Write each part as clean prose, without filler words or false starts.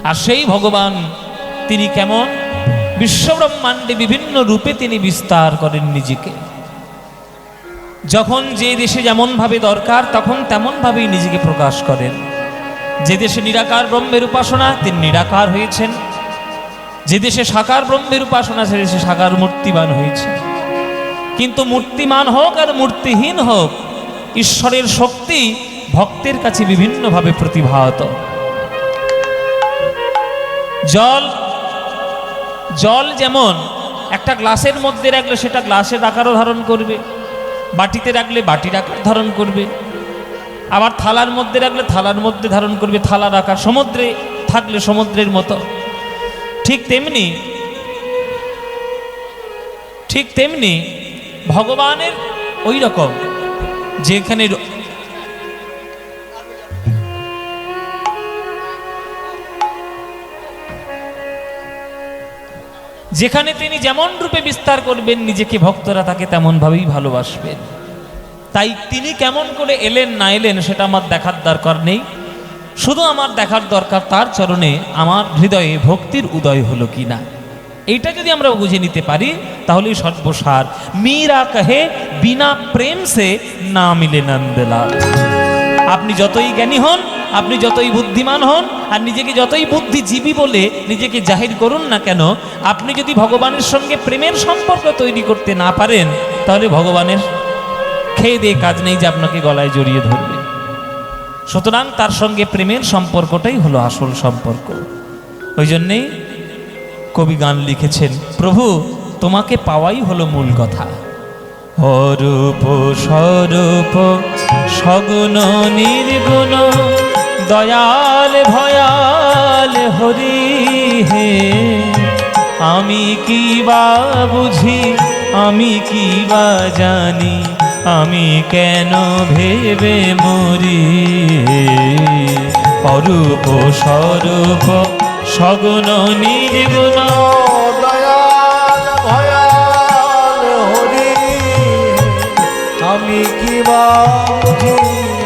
আর সেই ভগবান তিনি কেমন? বিশ্বব্রহ্মাণ্ডে বিভিন্ন রূপে তিনি বিস্তার করেন নিজেকে। যখন যে দেশে যেমন ভাবে দরকার তখন তেমন ভাবেই নিজেকে প্রকাশ করেন। যে দেশে নিরাকার ব্রহ্মের উপাসনা তিনি নিরাকার হয়েছেন, যে দেশে সাকার ব্রহ্মের উপাসনা সে দেশে সাকার মূর্তিমান হয়েছে। কিন্তু মূর্তিমান হোক আর মূর্তিহীন হোক, ঈশ্বরের শক্তি ভক্তের কাছে বিভিন্নভাবে প্রতিভাত। জল যেমন একটা গ্লাসের মধ্যে রাখলে সেটা গ্লাসের আকারও ধারণ করবে, বাটিতে রাখলে বাটির আকার ধারণ করবে, আবার থালার মধ্যে রাখলে থালার মধ্যে ধারণ করবে থালার আকার, সমুদ্রে থাকলে সমুদ্রের মতো। ঠিক তেমনি ভগবানের ওই রকম যেখানে তিনি যেমন রূপে বিস্তার করবেন নিজেকে, ভক্তরা তাকে তেমন ভাবেই ভালোবাসবেন। তাই তিনি কেমন করে এলেন না এলেন সেটা আমার দেখার দরকার নেই, শুধু আমার দেখার দরকার তার চরণে আমার হৃদয়ে ভক্তির উদয় হলো কিনা। এইটা যদি আমরা বুঝে নিতে পারি তাহলেই সর্বসার। মীরা কহে বিনা প্রেম সে না মিলে নন্দলাল। আপনি যতই জ্ঞানী হন, আপনি যতই বুদ্ধিমান হন, আর নিজেকে যতই বুদ্ধিজীবী বলে নিজেকে জাহির করুন না কেন, আপনি যদি ভগবানের সঙ্গে প্রেমের সম্পর্ক তৈরি করতে না পারেন তাহলে ভগবানের খেয়ে দিয়ে কাজ নেই যে আপনাকে গলায় জড়িয়ে ধরবে। সুতরাং তার সঙ্গে প্রেমের সম্পর্কটাই হলো আসল সম্পর্ক। ওই জন্যেই কবি গান লিখেছেন, প্রভু তোমাকে পাওয়াই হলো মূল কথা। অরূপ স্বরূপ সগুণ নির্গুণ দয়াল ভয়াল হরি হে, আমি কি বা বুঝি আমি কি বা জানি, আমি কেন ভেবে মরি। অরূপ স্বরূপ সগুণ নির্গুণ দয়াল ভয়াল হরি, আমি কি বা বুঝি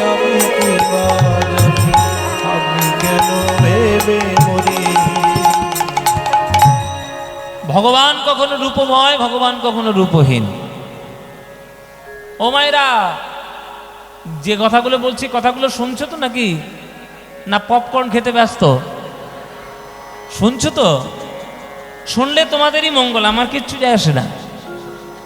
আমি কি বা জানি, আমি কেন ভেবে মরি। ভগবান কখনো রূপময়, ভগবান কখনো রূপহীন। ও মায়েরা, যে কথাগুলো বলছি কথাগুলো শুনছো তো নাকি? না পপকর্ন খেতে ব্যস্ত? শুনছো তো? শুনলে তোমাদেরই মঙ্গল, আমার কিচ্ছু যায় আসে না।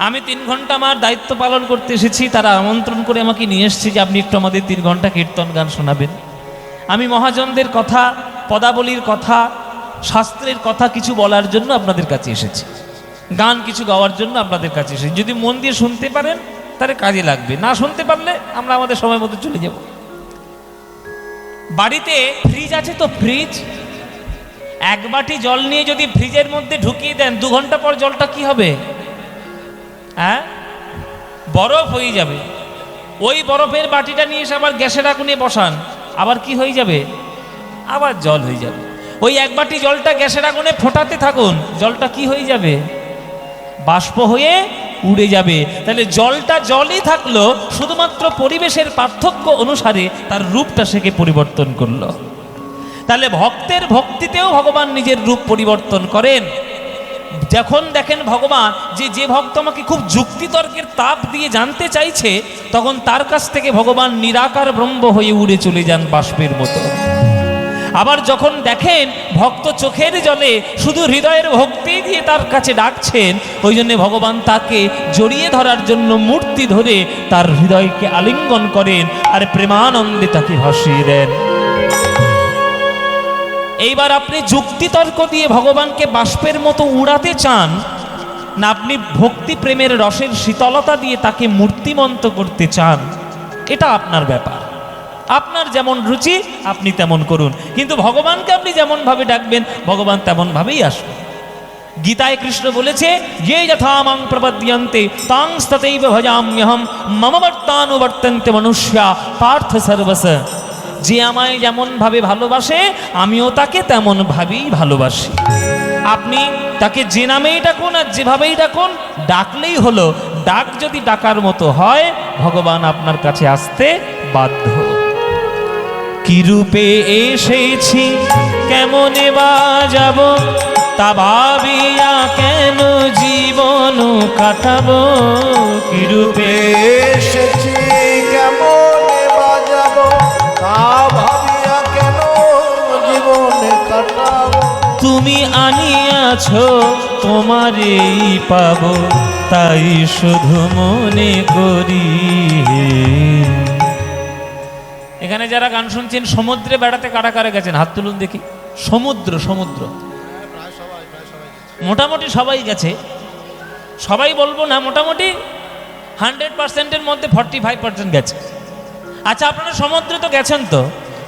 আমি 3 ঘন্টা আমার দায়িত্ব পালন করতে এসেছি, তারা আমন্ত্রণ করে আমাকে নিয়ে এসেছি যে আপনি একটু আমাদের 3 ঘন্টা কীর্তন গান শোনাবেন। আমি মহাজনদের কথা, পদাবলীর কথা, শাস্ত্রের কথা কিছু বলার জন্য আপনাদের কাছে এসেছি, গান কিছু গাওয়ার জন্য আপনাদের কাছে এসেছি। যদি মন দিয়ে শুনতে পারেন তাহলে কাজে লাগবে, না শুনতে পারলে আমরা আমাদের সময় মতো চলে যাব। বাড়িতে ফ্রিজ আছে তো, ফ্রিজ 1 বাটি জল নিয়ে যদি ফ্রিজের মধ্যে ঢুকিয়ে দেন 2 ঘন্টা পর জলটা কি হবে? হ্যাঁ, বরফ হয়ে যাবে। ওই বরফের বাটিটা নিয়ে এসে আবার গ্যাসের আগুনে বসান, আবার কি হয়ে যাবে? আবার জল হয়ে যাবে। ওই 1 বাটি জলটা গ্যাসের আগুনে ফোটাতে থাকুন, জলটা কি হয়ে যাবে? বাষ্প হয়ে উড়ে যাবে। তাহলে জলটা জলই থাকলো, শুধুমাত্র পরিবেশের পার্থক্য অনুসারে তার রূপটা সেকে পরিবর্তন করলো। তাহলে ভক্তের ভক্তিতেও ভগবান নিজের রূপ পরিবর্তন করেন। যখন দেখেন ভগবান যে ভক্ত আমাকে খুব যুক্তিতর্কের তাপ দিয়ে জানতে চাইছে, তখন তার কাছ থেকে ভগবান নিরাকার ব্রহ্ম হয়ে উড়ে চলে যান বাষ্পের মতো। আবার যখন দেখেন ভক্ত চোখের জলে শুধু হৃদয়ের ভক্তি দিয়ে তার কাছে ডাকছেন, ওই জন্য ভগবান তাকে জড়িয়ে ধরার জন্য মূর্তি ধরে তার হৃদয়কে আলিঙ্গন করেন আর প্রেমানন্দে তাকে ভাসিয়ে দেন। এইবার আপনি যুক্তিতর্ক দিয়ে ভগবানকে বাষ্পের মতো উড়াতে চান না, আপনি ভক্তি প্রেমের রসের শীতলতা দিয়ে তাকে মূর্তিমন্ত করতে চান, এটা আপনার ব্যাপার। আপনার যেমন রুচি আপনি তেমন করুন, কিন্তু ভগবানকে আপনি যেমন ভাবে ডাকবেন ভগবান তেমন ভাবেই আসবেন। গীতায় কৃষ্ণ বলেছে, ये यथा मां प्रपद्यन्ते तां तथैव भजाम्यहं मम वर्तानुवर्तन्ते मनुष्या पार्थ सर्वस। যে আমায় যেমন ভাবে ভালোবাসে আমিও তাকে তেমন ভাবেই ভালোবাসি। আপনি তাকে যে নামেই ডাকুন আর যেভাবেই ডাকুন, ডাকলেই হলো। ডাক যদি ডাকার মতো হয় ভগবান আপনার কাছে আসতে বাধ্য। কি রূপে এসেছি কেমনে বা যাব, তা ভাবিয়া কেন জীবন কাটাবো, কিরূপে এসেছি কেমনে বাজাবো, তা ভাবিয়া কেন জীবনে কাটাবো। তুমি আনিয়াছ তোমারেই পাবো, তাই শুধু মনে করি। এখানে যারা গান শুনছেন সমুদ্রে বেড়াতে কারা কারা গেছেন হাত তুলুন দেখি। সমুদ্র সমুদ্র মোটামুটি সবাই গেছে, সবাই বলবো না, মোটামুটি 100%-এর মধ্যে 45% গেছে। আচ্ছা, আপনারা সমুদ্রে তো গেছেন, তো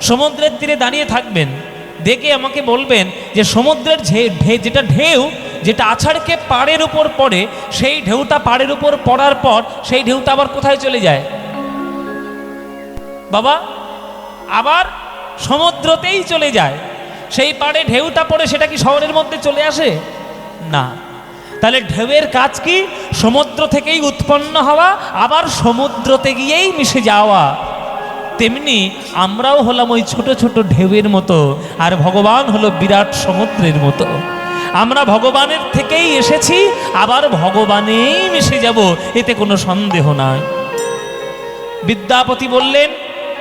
সমুদ্রের তীরে দাঁড়িয়ে থাকবেন, দেখে আমাকে বলবেন যে সমুদ্রের যেটা ঢেউ, যেটা আছাড়কে পাড়ের উপর পড়ে, সেই ঢেউটা পাড়ের উপর পড়ার পর সেই ঢেউটা আবার কোথায় চলে যায় বাবা? আবার সমুদ্রতেই চলে যায়। সেই পাড়ে ঢেউটা পড়ে সেটা কি শহরের মধ্যে চলে আসে না? তাহলে ঢেউয়ের কাজ কি? সমুদ্র থেকেই উৎপন্ন হওয়া, আবার সমুদ্রতে গিয়েই মিশে যাওয়া। তেমনি আমরাও হলাম ওই ছোট ছোট ঢেউয়ের মতো, আর ভগবান হলো বিরাট সমুদ্রের মতো। আমরা ভগবানের থেকেই এসেছি, আবার ভগবানেই মিশে যাব, এতে কোনো সন্দেহ নাই। বিদ্যাপতি বললেন,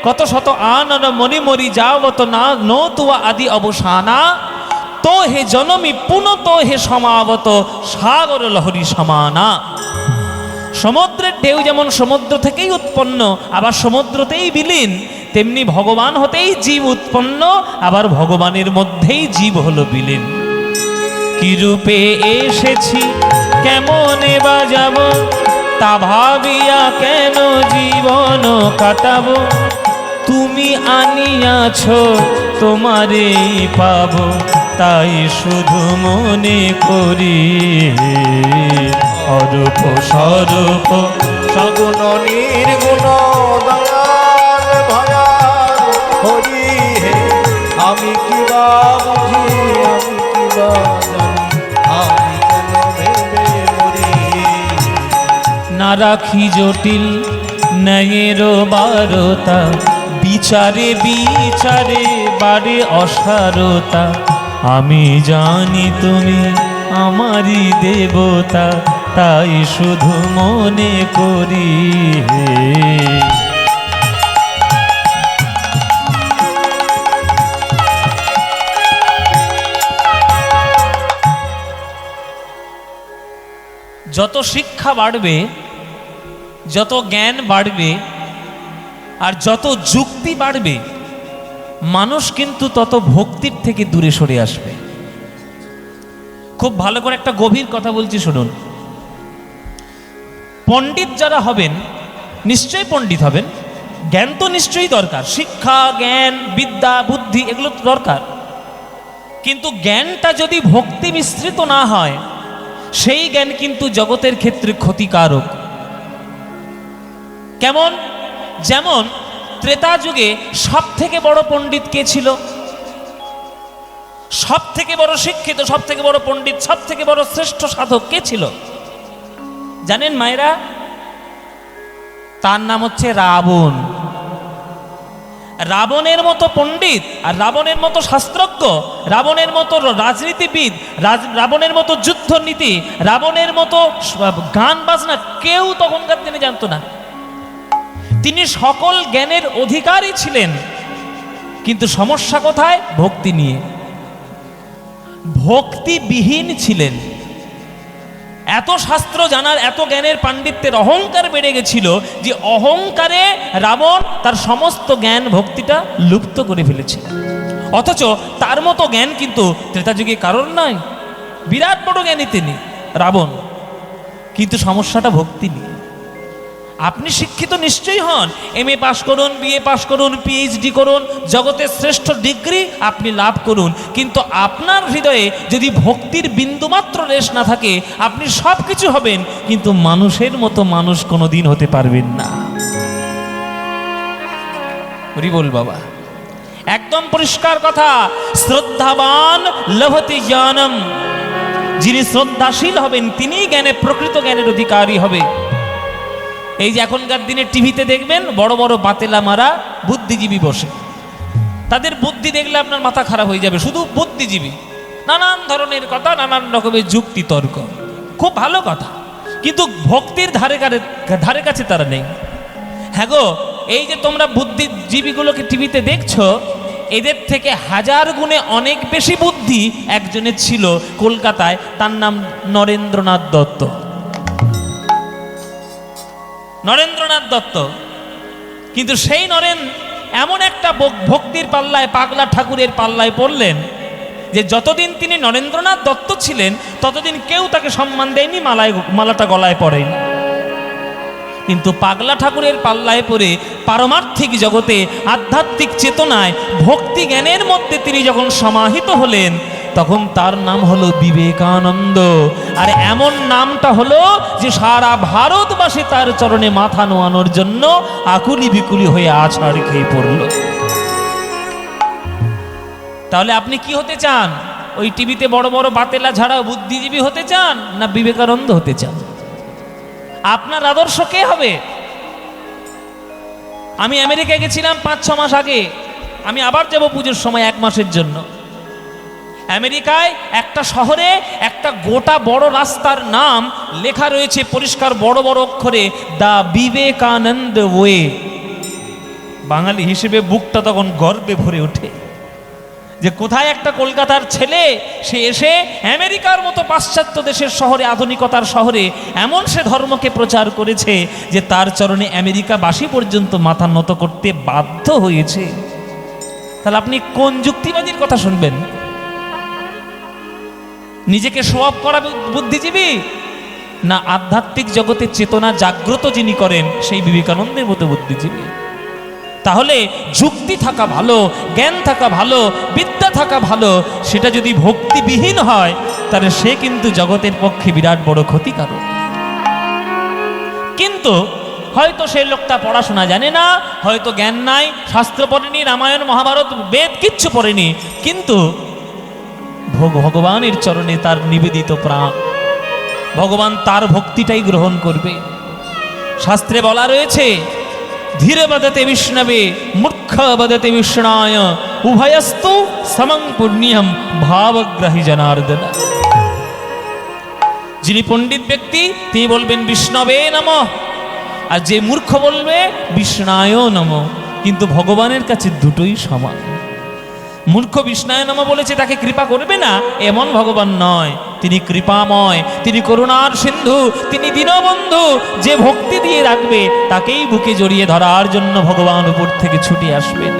কত শত আনন মনি মরি যাবত না নতুয়া আদি অবসানা, তো হে জনমি পুনত হে সমাবত সাগর লহরী সমানা। সমুদ্রের ঢেউ যেমন সমুদ্র থেকেই উৎপন্ন, আবার সমুদ্রতেই বিলীন, তেমনি ভগবান হতেই জীব উৎপন্ন, আবার ভগবানের মধ্যেই জীব হলো বিলীন। কি রূপে এসেছি কেমনে বা যাব, তা ভাবিয়া কেন জীবন কাটাবো, তুমি আনিয়াছ তোমারেই পাবো, তাই শুধু মনে করি। অরূপ স্বরূপ সগুণ নির্গুণ দয়াল ভয়াল হরি হে, আমি কি বা বুঝি, আমি কি বা জানি, আমি কেন ভেবে মরি। না রাখি জটিল ন্যায়ের বারতা, বিচারে বিচারে বাড়ে অসারতা, আমি জানি তুমি আমারই দেবতা, তাই শুধু মনে করি। যত শিক্ষা বাড়বে, যত জ্ঞান বাড়বে, আর যত যুক্তি বাড়বে, মানুষ কিন্তু তত ভক্তির থেকে দূরে সরে আসবে। খুব ভালো করে একটা গভীর কথা বলছি, শুনুন। পণ্ডিত যারা হবেন, নিশ্চয়ই পণ্ডিত হবেন, জ্ঞান তো নিশ্চয়ই দরকার, শিক্ষা জ্ঞান বিদ্যা বুদ্ধি এগুলো তো দরকার, কিন্তু জ্ঞানটা যদি ভক্তি মিশ্রিত না হয়, সেই জ্ঞান কিন্তু জগতের ক্ষেত্রে ক্ষতিকারক। কেমন? যেমন ত্রেতা যুগে সব থেকে বড় পণ্ডিত কে ছিল? সব থেকে বড় শিক্ষিত, সব থেকে বড় পণ্ডিত, সব থেকে বড় শ্রেষ্ঠ সাধক কে ছিল জানেন মায়েরা? তার নাম হচ্ছে রাবণ। রাবণের মতো পণ্ডিত আর রাবণের মতো শাস্ত্রজ্ঞ, রাবণের মতো রাজনীতিবিদ, রাবণের মতো যুদ্ধ নীতি, রাবণের মতো গান বাজনা কেউ তখনকার দিনে জানতো না। তিনি সকল জ্ঞানের অধিকারী ছিলেন, কিন্তু সমস্যা কোথায়? ভক্তি নিয়ে। ভক্তিবিহীন ছিলেন। এত শাস্ত্র জানার, এত জ্ঞানের পাণ্ডিত্যের অহংকার বেড়ে গেছিল যে অহংকারে রাবণ তার সমস্ত জ্ঞান ভক্তিটা লুপ্ত করে ফেলেছিল। অথচ তার মতো জ্ঞান কিন্তু ত্রেতা যুগে কারণ নয়। বিরাট বড় জ্ঞানী তিনি রাবণ, কিন্তু সমস্যাটা ভক্তি নিয়ে। আপনি শিক্ষিত নিশ্চয়ই হন, MA পাস করুন, BA পাস করুন, PhD করুন, জগতের শ্রেষ্ঠ ডিগ্রি আপনি লাভ করুন, কিন্তু আপনার হৃদয়ে যদি ভক্তির বিন্দুমাত্র রেশ না থাকে, আপনি সব কিছু হবেন, কিন্তু মানুষের মতো মানুষ কোনোদিন হতে পারবেন না। হরি বল বাবা, একদম পরিষ্কার কথা। শ্রদ্ধাবান লভতে জ্ঞানম, যিনি শ্রদ্ধাশীল হবেন তিনিই জ্ঞানে প্রকৃত জ্ঞানের অধিকারী হবে। এই যে এখনকার দিনে টিভিতে দেখবেন বড় বড় বাতেলা মারা বুদ্ধিজীবী বসে, তাদের বুদ্ধি দেখলে আপনার মাথা খারাপ হয়ে যাবে, শুধু বুদ্ধিজীবী, নানান ধরনের কথা, নানান রকমের যুক্তি তর্ক, খুব ভালো কথা, কিন্তু ভক্তির ধারে কাছে তারা নেই। হ্যাঁ গো, এই যে তোমরা বুদ্ধিজীবীগুলোকে টিভিতে দেখছো, এদের থেকে হাজার গুণে অনেক বেশি বুদ্ধি একজনের ছিল কলকাতায়, তার নাম নরেন্দ্রনাথ দত্ত। নরেন্দ্রনাথ দত্ত, কিন্তু সেই এমন একটা ভক্তির পাল্লায়, পাগলা ঠাকুরের পাল্লায় পড়লেন যে যতদিন তিনি নরেন্দ্রনাথ দত্ত ছিলেন ততদিন কেউ তাকে সম্মান দেয়নি, মালাটা গলায় পড়েনি। কিন্তু পাগলা ঠাকুরের পাল্লায় পড়ে পারমার্থিক জগতে, আধ্যাত্মিক চেতনায়, ভক্তি জ্ঞানের মধ্যে তিনি যখন সমাহিত হলেন, তখন তার নাম হলো বিবেকানন্দ। আর এমন নামটা হলো যে সারা ভারতবাসী তার চরণে মাথা নোয়ানোর জন্য আকুলি বিকুলি হয়ে আছাড় খেয়ে পড়ল। তাহলে আপনি কি হতে চান? ওই টিভিতে বড় বড় বাতেলা ঝাড়া বুদ্ধিজীবী হতে চান, না বিবেকানন্দ হতে চান? আপনার আদর্শ কে হবে? আমি আমেরিকায় গেছিলাম 5-6 মাস আগে, আমি আবার যাব পুজোর সময় 1 মাসের জন্য। আমেরিকায় একটা শহরে একটা গোটা বড় রাস্তার নাম লেখা রয়েছে পরিষ্কার বড় বড় অক্ষরে, দ্য বিবেকানন্দ ওয়ে। বাঙালি হিসেবে বুকটা তখন গর্বে ভরে ওঠে যে কোথায় একটা কলকাতার ছেলে, সে এসে আমেরিকার মতো পাশ্চাত্য দেশের শহরে, আধুনিকতার শহরে এমন সে ধর্মকে প্রচার করেছে যে তার চরণে আমেরিকাবাসী পর্যন্ত মাথা নত করতে বাধ্য হয়েছে। তাহলে আপনি কোন যুক্তিবাদীর কথা শুনবেন? নিজেকে শো অফ করা বুদ্ধিজীবী, না আধ্যাত্মিক জগতে চেতনা জাগ্রত যিনি করেন সেই বিবেকানন্দের মতো বুদ্ধিজীবী? তাহলে যুক্তি থাকা ভালো, জ্ঞান থাকা ভালো, বিদ্যা থাকা ভালো, সেটা যদি ভক্তিবিহীন হয় তাহলে সে কিন্তু জগতের পক্ষে বিরাট বড় ক্ষতিকারক। কিন্তু হয়তো সেই লোকটা পড়াশোনা জানে না, হয়তো জ্ঞান নাই, শাস্ত্র পড়েনি, রামায়ণ মহাভারত বেদ কিচ্ছু পড়েনি, কিন্তু ভগবানের চরণে তার নিবেদিত প্রাণ, ভগবান তার ভক্তিটাই গ্রহণ করবে। শাস্ত্রে বলা রয়েছে, ধীরে বদতে বিষ্ণবে মূর্খ বদতে বিষ্ণায় উভয়স্তু সমং পুণ্যম ভাবগ্রাহী জনার্দন। যিনি পণ্ডিত ব্যক্তি তিনি বলবেন বিষ্ণবে নমঃ, আর যে মূর্খ বলবে বিষ্ণায় নমঃ। কিন্তু ভগবানের কাছে দুটোই সমান। মূর্খ বিষ্ণায় নমঃ বলেছে তাকে কৃপা করবে না, এমন ভগবান নয়। তিনি কৃপাময়, তিনি করুণার সিন্ধু, তিনি দীনবন্ধু। যে ভক্তি দিয়ে রাখবে তাকেই বুকে জড়িয়ে ধরার জন্য ভগবান উপর থেকে ছুটে আসবেন।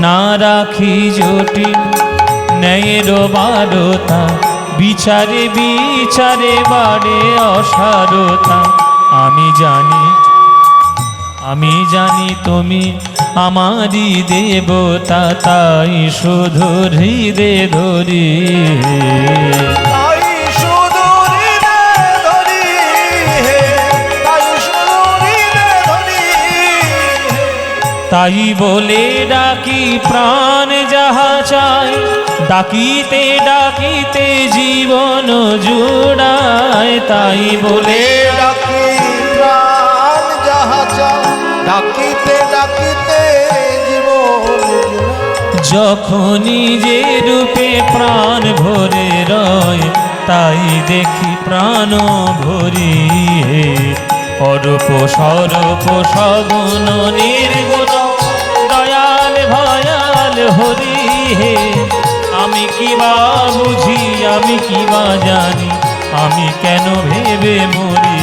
না রাখি জটিল ন্যায়ের বারতা, বিচারে বিচারে বাড়ে অসারতা। আমি জানি তুমি আমারই দেবতা, তাই শুধু হৃদে ধরি, তাই বলে ডাকি প্রাণ যাহা চাই, ডাকিতে ডাকিতে জীবন জুড়ায়। তাই বলে ডাকি প্রাণ যাহা চাই, ডাকিতে ডাকিতে জীবন। যখনই যে রূপে প্রাণ ভরে রয়, তাই দেখি প্রাণ ভরিয়ে। অরূপ স্বরূপ সগুণ নির্গুণ, দয়াল ভয়াল হরি হে। আমি কি বা বুঝি, আমি কি বা জানি, আমি কেন ভেবে মরি।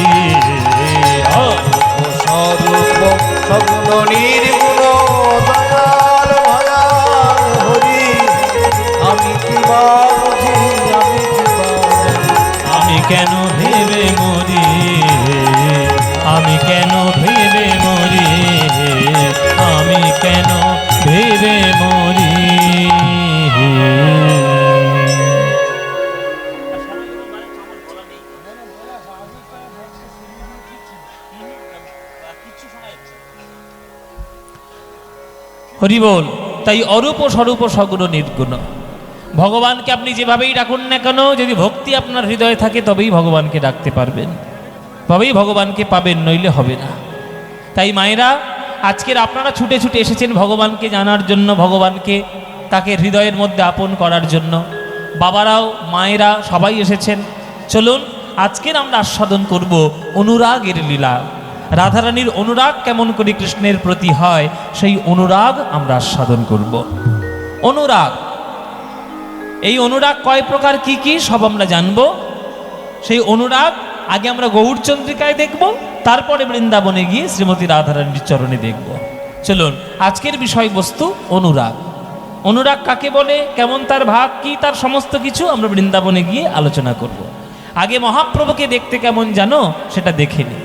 স্বরূপ সগুণ নির্গুণ, দয়াল ভয়াল হরি। আমি কি বা বুঝি, আমি কি বা জানি, আমি কেন ভেবে মরি, আমি কেন ভেবে মরি, আমি কেন ভেবে মরি। হরি বল। তাই অরূপ স্বরূপ সগুণ নির্গুণ, ভগবানকে আপনি যেভাবেই ডাকুন না কেন, যদি ভক্তি আপনার হৃদয়ে থাকে তবেই ভগবানকে ডাকতে পারবেন, তবেই ভগবানকে পাবেন, নইলে হবে না। তাই মায়েরা, আজকের আপনারা ছুটে ছুটে এসেছেন ভগবানকে জানার জন্য, ভগবানকে তাকে হৃদয়ের মধ্যে আপন করার জন্য। বাবারাও মায়েরা সবাই এসেছেন। চলুন আজকের আমরা আস্বাদন করব অনুরাগের লীলা। রাধারানীর অনুরাগ কেমন করে কৃষ্ণের প্রতি হয়, সেই অনুরাগ আমরা আস্বাদন করব। অনুরাগ, এই অনুরাগ কয় প্রকার, কি কি সব আমরা জানব। সেই অনুরাগ আগে আমরা গৌরচন্দ্রিকায় দেখব, তারপরে বৃন্দাবনে গিয়ে শ্রীমতী রাধারানীর চরণে দেখব। চলুন আজকের বিষয়বস্তু অনুরাগ। অনুরাগ কাকে বলে, কেমন তার ভাগ কি, তার সমস্ত কিছু আমরা বৃন্দাবনে গিয়ে আলোচনা করব। আগে মহাপ্রভুকে দেখতে কেমন জানো সেটা দেখে নি।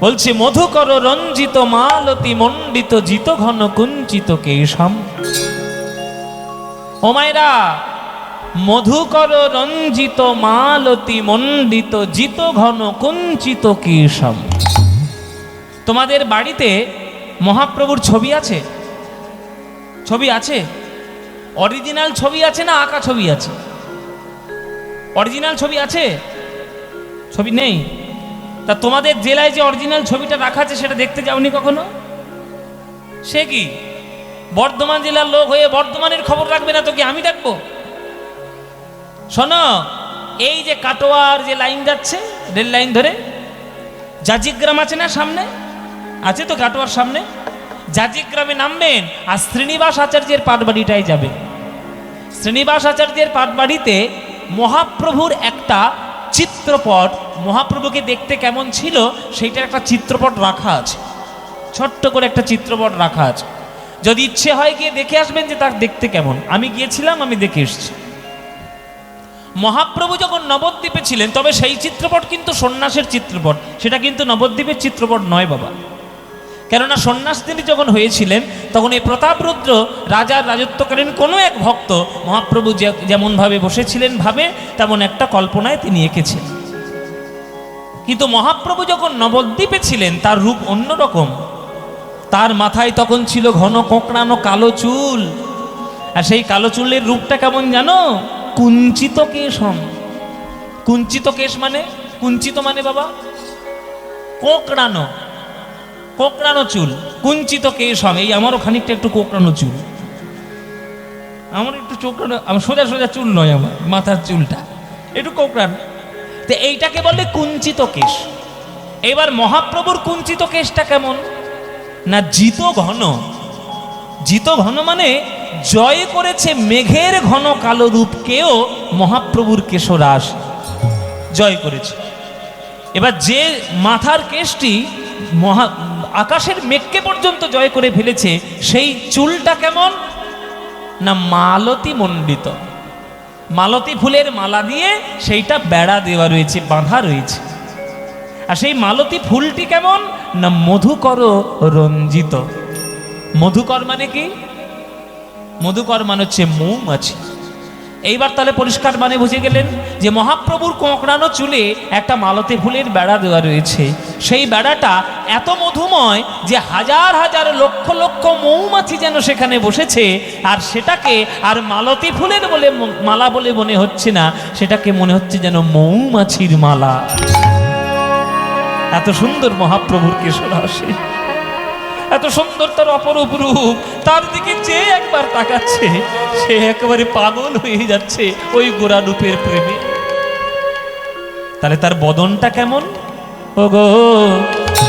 বলছে মধুকর রঞ্জিত মালতি মণ্ডিত জিত ঘন কুঞ্চিত কেশম। ও মায়েরা, মধুকর রঞ্জিত মালতি মণ্ডিত জিত ঘন কুঞ্চিত কেশম। তোমাদের বাড়িতে মহাপ্রভুর ছবি আছে? ছবি আছে? অরিজিনাল ছবি আছে না আঁকা ছবি আছে? অরিজিনাল ছবি আছে? ছবি নেই? তা তোমাদের জেলায় যে অরিজিনাল ছবিটা রাখা আছে সেটা দেখতে যাওনি কখনো? সে কি বর্ধমান জেলার লোক হয়ে বর্ধমানের খবর রাখবে না তো কি আমি দেখবো? শোনো, এই যে কাটোয়ার যে লাইন যাচ্ছে, রেল লাইন ধরে জাজিগ্রাম আছে না সামনে, আছে তো কাটোয়ার সামনে, জাজিগ্রামে নামবেন আর শ্রীনিবাস আচার্যের পাটবাড়িটাই যাবে। শ্রীনিবাস আচার্যের পাটবাড়িতে মহাপ্রভুর একটা চিত্রপট, মহাপ্রভুকে দেখতে কেমন ছিল সেইটার একটা চিত্রপট রাখা আছে, ছোট্ট করে একটা চিত্রপট রাখা আছে। যদি ইচ্ছে হয় গিয়ে দেখে আসবেন যে তার দেখতে কেমন। আমি গিয়েছিলাম, আমি দেখে এসেছি। মহাপ্রভু যখন নবদ্বীপে ছিলেন, তবে সেই চিত্রপট কিন্তু সন্ন্যাসের চিত্রপট, সেটা কিন্তু নবদ্বীপের চিত্রপট নয় বাবা। কেননা সন্ন্যাস তিনি যখন হয়েছিলেন তখন এই প্রতাপরুদ্র রাজার রাজত্বকালীন কোনো এক ভক্ত মহাপ্রভু যেমনভাবে বসেছিলেন ভাবে তেমন একটা কল্পনায় তিনি এঁকেছেন। কিন্তু মহাপ্রভু যখন নবদ্বীপে ছিলেন তার রূপ অন্যরকম। তার মাথায় তখন ছিল ঘন কোঁকড়ানো কালো চুল, আর সেই কালো চুলের রূপটা কেমন জানো? কুঞ্চিত কেশম। কুঞ্চিত কেশ মানে, কুঞ্চিত মানে বাবা কোঁকড়ানো, কোঁকড়ানো চুল, কুঞ্চিত কেশম। এই আমারও খানিকটা একটু কোঁকড়ানো চুল, আমার একটু চোখড়ানো, আমার সোজা সোজা চুল নয়, আমার মাথার চুলটা একটু কোঁকড়ানো। তো এইটাকে বলে কুঞ্চিত কেশ। এবার মহাপ্রভুর কুঞ্চিত কেশটা কেমন না জিত ঘন। জিত ঘন মানে জয় করেছে মেঘের ঘন কালো রূপকেও মহাপ্রভুর কেশরাশ জয় করেছে। এবার যে মাথার কেশটি আকাশের মেঘকে পর্যন্ত জয় করে ফেলেছে, সেই চুলটা কেমন না মালতী মণ্ডিত। মালতী ফুলের মালা দিয়ে সেইটা বেড়া দেওয়া রয়েছে, বাঁধা রয়েছে। আর সেই মালতী ফুলটি কেমন না মধুকর রঞ্জিত। মধুকর মানে কি? মধুকর মানে হচ্ছে মৌমাছি। এইবার তাহলে পরিষ্কার মানে বুঝে গেলেন যে মহাপ্রভুর কোঁকড়ানো চুলে একটা মালতী ফুলের বেড়া দেওয়া রয়েছে। সেই বেড়াটা এত মধুময় যে হাজার হাজার লক্ষ লক্ষ মৌমাছি যেন সেখানে বসেছে, আর সেটাকে আর মালতী ফুলের বলে মালা বলে মনে হচ্ছে না, সেটাকে মনে হচ্ছে যেন মৌমাছির মালা। এত সুন্দর মহাপ্রভুর কেশরাশি, এত সুন্দর তার অপরূপ রূপ, তার দিকে যে একবার তাকাচ্ছে সে একেবারে পাগল হয়ে যাচ্ছে ওই গোরা রূপের প্রেমে। তাহলে তার বদনটা কেমন? ওগো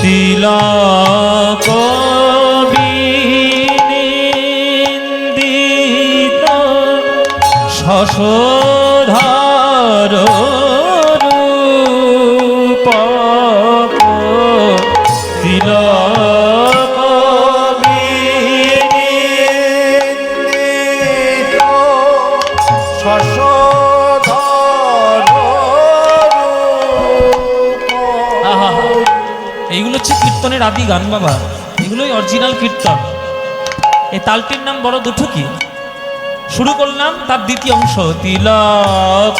তিলক বিনিন্দিত শশধর রূপক তিলক বিনিন্দিত শশধর রূপ। এইগুলো হচ্ছে কীর্তনের আদি গান বাবা, এগুলোই অরিজিনাল কীর্তন। এই তালটির নাম বড় দুটো কি, শুরু করলাম তার দ্বিতীয় অংশ তিলক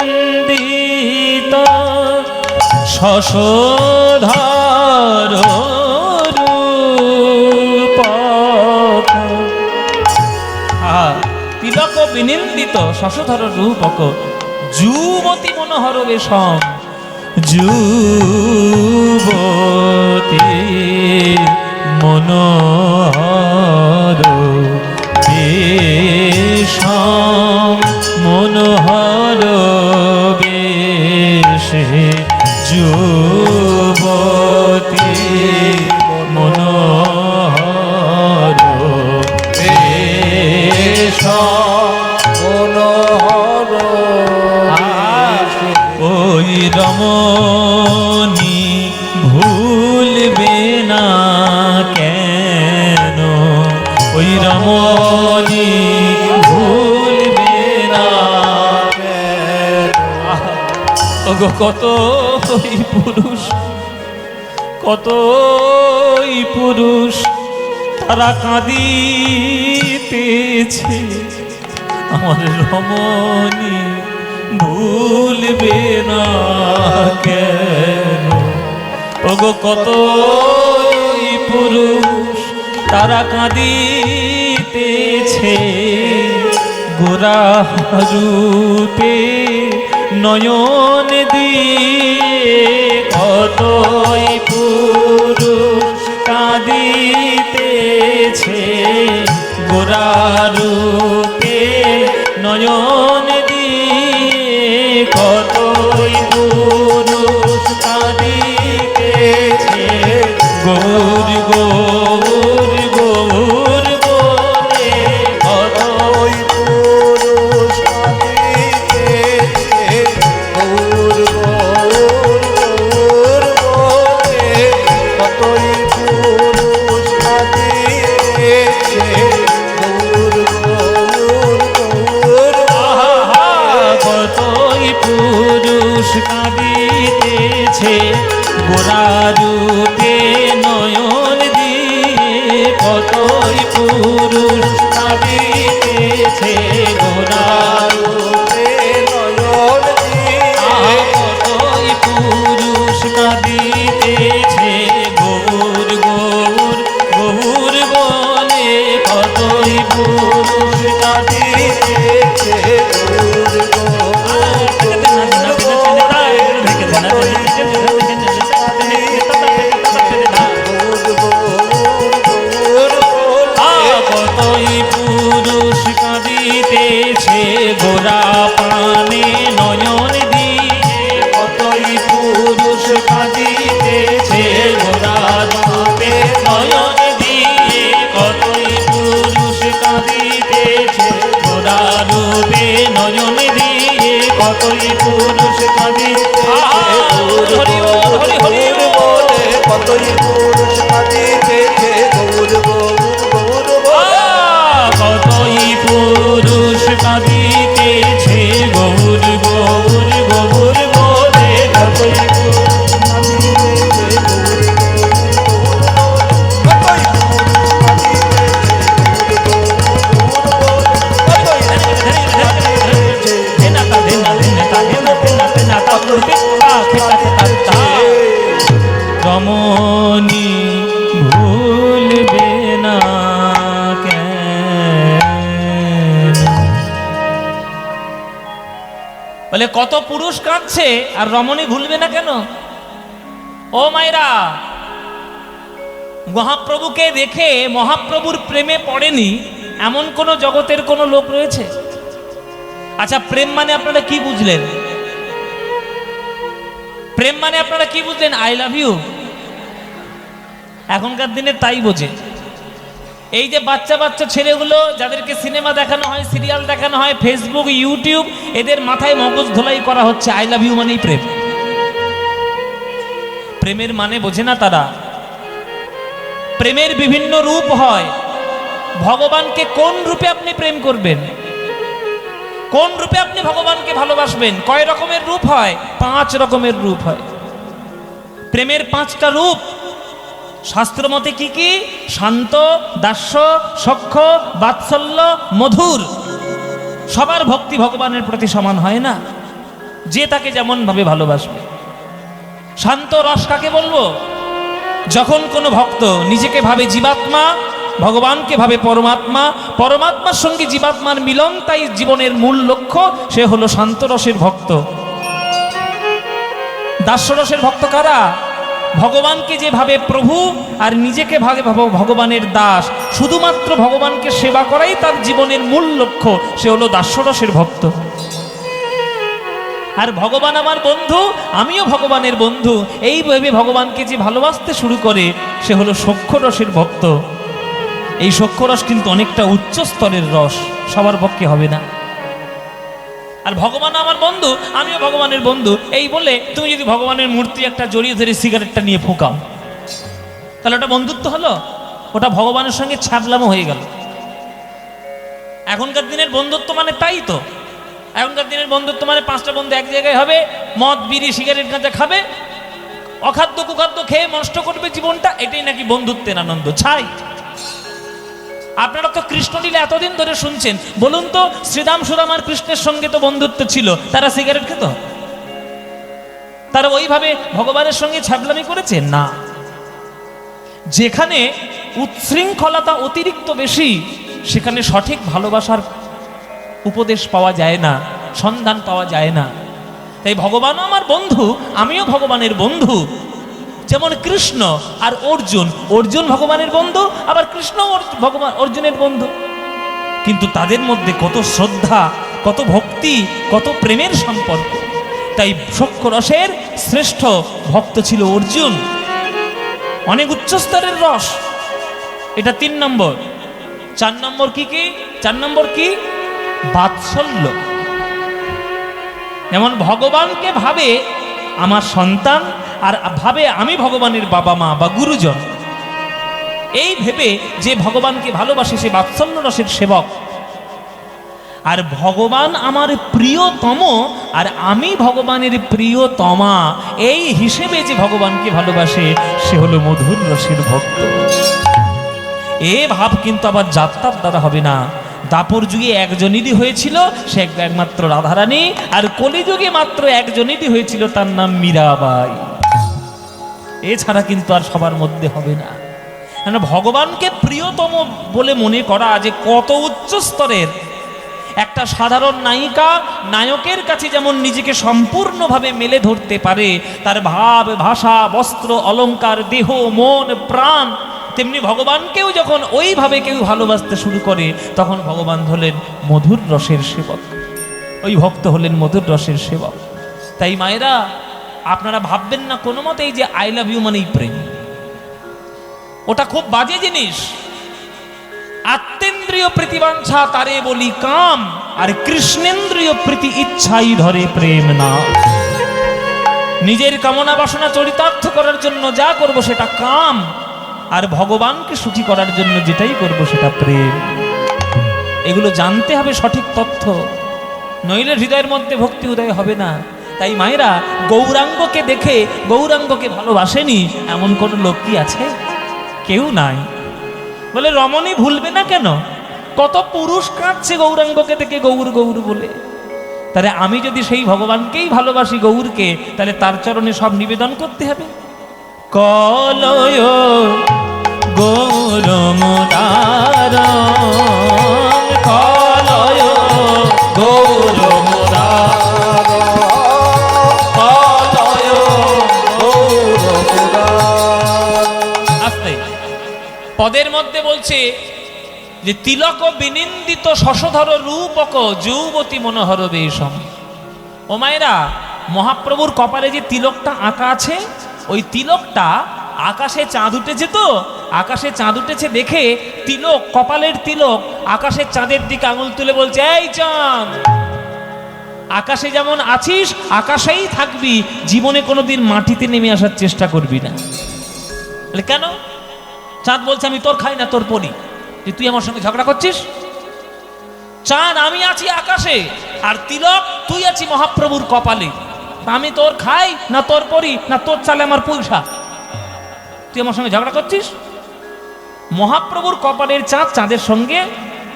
বিনিন্দিত শশধর রূপক। তিলক বিনিন্দিত শশধর রূপক যুমতি মনোহর বেশম। যুমতি যুবতী মনোহর বেশ মনোহর বেশে যুবতী মনোহর বেশ মনোহর ওই রমণী ভুলবে না কেন, ওই রমণী ভুলবে না ওগো কতই পুরুষ, কতই পুরুষ তারা কাঁদিতেছে, আমার রমণী ভুলবে না কেন, ওগো কতই পুরুষ তারা কাঁদিতেছে, গোরা রূপে নয়ন দিয়ে কতই পুরুষ কাঁদিতেছে, গোরা রূপে নয়ন দিয়ে কতই পুরুষ কাঁদিতেছে, গৌর গৌর গৌর বলে কতই পুরুষ কাঁদিতেছে, গৌর গৌর গৌর বলে কতই পুরুষ কাঁদিতেছে, গৌর গৌর গৌর কতই পুরুষ কাঁদিতেছে, গোরা রূপে নয়ন দিয়ে কতই পুরুষ কাঁদিতেছে, গোরা রূপে নয়ন দিয়ে কতই পুরুষ কাঁদিতেছে, গৌর গৌর গৌর বলে কতই পুরুষ কাঁদিতেছে, গৌর গৌর কতই পুরুষ কাঁদিতেছে, গোরা পানে নয়ন দিয়ে কতই পুরুষ কাঁদিতেছে, গোরা রূপে নয়ন দিয়ে কতই পুরুষ কাঁদিতেছে, গোরা রূপে নয়ন দিয়ে কতই পুরুষ কাঁদিতেছে, হরি বল হরি হরি বলে কতই পুরুষ কাঁদিতেছে, গৌর গৌর গৌর বলে কতই পুরুষ কাঁদিতেছে, গৌর গৌর গৌর বলে কতই পুরুষ রমণী ভুলবে না কেন, বলে কত পুরুষ কাঁদছে আর রমণী ভুলবে না কেন। ও মায়েরা, মহাপ্রভুকে দেখে মহাপ্রভুর প্রেমে পড়েনি এমন কোন জগতের কোন লোক রয়েছে? আচ্ছা, প্রেম মানে আপনারা কি বুঝলেন? প্রেম মানে আপনারা কি বুঝলেন? আই লাভ ইউ এখনকার দিনে তাই বোঝে। এই যে বাচ্চা বাচ্চা ছেলেগুলো যাদেরকে সিনেমা দেখানো হয়, সিরিয়াল দেখানো হয়, ফেসবুক ইউটিউব, এদের মাথায় মগজ ধোলাই করা হচ্ছে আই লাভ ইউ মানেই প্রেম। প্রেমের মানে বোঝে না তারা। প্রেমের বিভিন্ন রূপ হয়। ভগবানকে কোন রূপে আপনি প্রেম করবেন, কোন রূপে আপনি ভগবানকে ভালোবাসবেন? কয় রকমের রূপ হয়? 5 রকমের রূপ হয়। প্রেমের 5টা রূপ শাস্ত্র মতে কি কি? শান্ত, দাস্য, সখ্য, বাৎসল্য, মধুর। সবার ভক্তি ভগবানের প্রতি সমান হয় না, যে তাকে যেমন ভাবে ভালোবাসবে। শান্ত রস কাকে বলবো? যখন কোনো ভক্ত নিজেকে ভাবে জীবাত্মা, ভগবানকে ভাবে পরমাত্মা, পরমাত্মার সঙ্গে জীবাত্মার মিলন তাই জীবনের মূল লক্ষ্য, সে হলো শান্ত রসের ভক্ত। দাস্য রসের ভক্ত কারা? ভগবানকে যেভাবে প্রভু আর নিজেকে ভাবে ভগবানের দাস, শুধুমাত্র ভগবানকে সেবা করাই তার জীবনের মূল লক্ষ্য, সে হলো দাস্যরসের ভক্ত। আর ভগবান আমার বন্ধু, আমিও ভগবানের বন্ধু, এই ভেবে ভগবানকে যে ভালোবাসতে শুরু করে সে হলো সখ্যরসের ভক্ত। এই সখ্যরস কিন্তু অনেকটা উচ্চ স্তরের রস, সবার পক্ষে হবে না। আর ভগবান আমার বন্ধু, আমিও ভগবানের বন্ধু, এই বলে তুমি যদি ভগবানের মূর্তি একটা জড়িয়ে ধরে সিগারেটটা নিয়ে ফুঁকাও, তাহলে ওটা বন্ধুত্ব হলো? ওটা ভগবানের সঙ্গে ছাগলামো হয়ে গেল। এখনকার দিনের বন্ধুত্ব মানে তাই তো। এখনকার দিনের বন্ধুত্ব মানে 5টা বন্ধু এক জায়গায় হবে, মদ বিড়ি সিগারেট গাঁজা খাবে, অখাদ্য কুখাদ্য খেয়ে নষ্ট করবে জীবনটা, এটাই নাকি বন্ধুত্বের আনন্দ। ছাই। আপনারা তো কৃষ্ণলীলা এতদিন ধরে শুনছেন, বলুন তো শ্রীরাম সুদামার কৃষ্ণের সঙ্গে তো বন্ধুত্ব ছিল, তারা সিগারেট খেত? তারা ওইভাবে ভগবানের সঙ্গে ছাগলামি করেছে? না। যেখানে উচ্ছৃঙ্খলতা অতিরিক্ত বেশি, সেখানে সঠিক ভালোবাসার উপদেশ পাওয়া যায় না, সন্ধান পাওয়া যায় না। তাই ভগবানও আমার বন্ধু, আমিও ভগবানের বন্ধু। যেমন কৃষ্ণ আর অর্জুন, অর্জুন ভগবানের বন্ধু, আবার কৃষ্ণ ভগবান অর্জুনের বন্ধু। কিন্তু তাদের মধ্যে কত শ্রদ্ধা, কত ভক্তি, কত প্রেমের সম্পর্ক। তাই সখ্যরসের শ্রেষ্ঠ ভক্ত ছিল অর্জুন। অনেক উচ্চস্তরের রস। এটা 3 নম্বর। 4 নম্বর কি? 4 নম্বর কি? বাৎসল্য। যেমন ভগবানকে ভাবে আমার সন্তান, আর ভাবে আমি ভগবানের বাবা মা বা গুরুজন, এই ভেবে যে ভগবানকে ভালোবাসে সে বাৎসল্য রসের সেবক। আর ভগবান আমার প্রিয়তম আর আমি ভগবানের প্রিয়তমা, এই হিসেবে যে ভগবানকে ভালোবাসে সে হলো মধুর রসের ভক্ত। এ ভাব কিন্তু আবার যাত্রার দ্বারা হবে না। দাপর যুগে একজনেরই হয়েছিল, সে একমাত্র রাধারানী, আর কলিযুগে মাত্র একজনেরই হয়েছিল, তার নাম মীরাবাই। এছাড়া কিন্তু আর সবার মধ্যে হবে না। কেন ভগবানকে প্রিয়তম বলে মনে করা যে কত উচ্চ স্তরের। একটা সাধারণ নায়িকা নায়কের কাছে যেমন নিজেকে সম্পূর্ণভাবে মেলে ধরতে পারে, তার ভাব ভাষা বস্ত্র অলংকার দেহ মন প্রাণ, তেমনি ভগবানকেও যখন ওইভাবে কেউ ভালোবাসতে শুরু করে তখন ভগবান হলেন মধুর রসের সেবক, ওই ভক্ত হলেন মধুর রসের সেবক। তাই মায়েরা, আপনারা ভাববেন না কোনো মতেই যে আই লাভ ইউ মানেই প্রেম। ওটা খুব বাজে জিনিস। আত্মেন্দ্রিয় প্রীতিবাঞ্ছা তারে বলি কাম, আর কৃষ্ণেন্দ্রিয় প্রীতি ইচ্ছাই ধরে প্রেম না। নিজের কামনা বাসনা চরিতার্থ করার জন্য যা করব সেটা কাম, আর ভগবানকে সুখী করার জন্য যেটাই করব সেটা প্রেম। এগুলো জানতে হবে সঠিক তথ্য, নইলে হৃদয়ের মধ্যে ভক্তি উদয় হবে না। তাই মায়েরা, গৌরাঙ্গকে দেখে গৌরাঙ্গকে ভালোবাসেনি এমন কোন লোক কি আছে? কেউ নাই। বলে রমণী ভুলবে না কেন? কত পুরুষ কাঁদছে গৌরাঙ্গকে দেখে গৌর গৌর বলে। তাহলে আমি যদি সেই ভগবানকেই ভালোবাসি গৌরকে, তাহলে তার চরণে সব নিবেদন করতে হবে। কলয় গৌর মুরার, কলয় গৌর মুরার, কলয় গৌর মুরার। আস্তে পদের মধ্যে বলছে যে তিলক বিনিন্দিত শশধর রূপক যৌবতী মনোহর বেশম। ও মায়েরা, মহাপ্রভুর কপালে যে তিলকটা আঁকা আছে, ওই তিলকটা আকাশে চাঁদ উঠেছে, তো আকাশে চাঁদ উঠেছে দেখে তিলক, কপালের তিলক আকাশের চাঁদের দিকে আঙুল তুলে বলছে, এই চাঁদ, আকাশে যেমন আছিস আকাশেই থাকবি, জীবনে কোনোদিন মাটিতে নেমে আসার চেষ্টা করবি না। কেন? চাঁদ বলছে, আমি তোর খাই না, তোর পড়ি, যে তুই আমার সঙ্গে ঝগড়া করছিস। চাঁদ, আমি আছি আকাশে, আর তিলক তুই আছি মহাপ্রভুর কপালে, আমি তোর খাই না, তোর পড়ি না, তোর চালে আমার পয়সা, তুই আমার সঙ্গে ঝগড়া করছিস। মহাপ্রভুর কপালের চাঁদ চাঁদের সঙ্গে,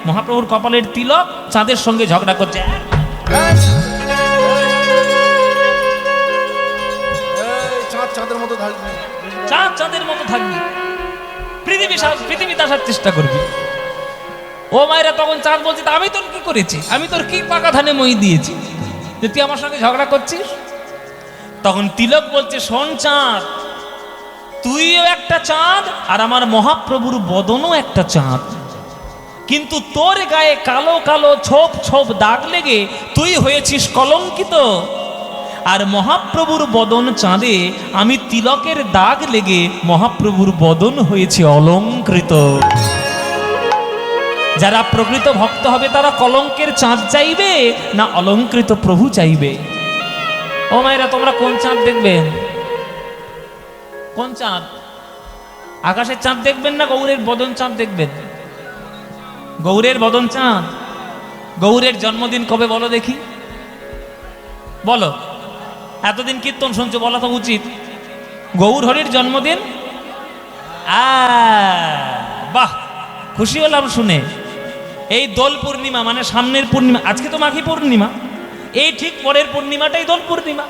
মহাপ্রভুর কপালের তিলক চাঁদের সঙ্গে ঝগড়া করছে। চাঁদ চাঁদের মতো থাকবি, চাঁদ চাঁদের মতো থাকবি, পৃথিবীতে আসার চেষ্টা করবি। ও মায়েরা, তখন চাঁদ বলছে, আমি তোর কি করেছি, আমি তোর কি পাকা ধানে মই দিয়েছি যে তুই আমার সঙ্গে ঝগড়া করছিস? তখন তিলক বলছে, শোন চাঁদ, তুইও একটা চাঁদ আর আমার মহাপ্রভুর বদনও একটা চাঁদ, কিন্তু তোর গায়ে কালো কালো ছোপ ছোপ দাগ লেগে তুই হয়েছিস কলঙ্কিত, আর মহাপ্রভুর বদন চাঁদে আমি তিলকের দাগ লেগে মহাপ্রভুর বদন হয়েছে অলঙ্কৃত। যারা প্রকৃত ভক্ত হবে তারা কলঙ্কের চাঁদ চাইবে না অলঙ্কৃত প্রভু চাইবে? ও মায়েরা, তোমরা কোন চাঁদ দেখবেন? কোন চাঁদ? আকাশের চাঁদ দেখবেন না গৌরের বদন চাঁদ দেখবেন? গৌরের বদন চাঁদ। গৌরের জন্মদিন কবে বলো দেখি, বলো। এতদিন কীর্তন শুনছো, বলা তো উচিত। গৌর হরির জন্মদিন? বাহ, খুশি হলাম শুনে। এই দোল পূর্ণিমা মানে সামনের পূর্ণিমা, আজকে তো মাঘী পূর্ণিমা, এই ঠিক পরের পূর্ণিমাটাই দোল পূর্ণিমা।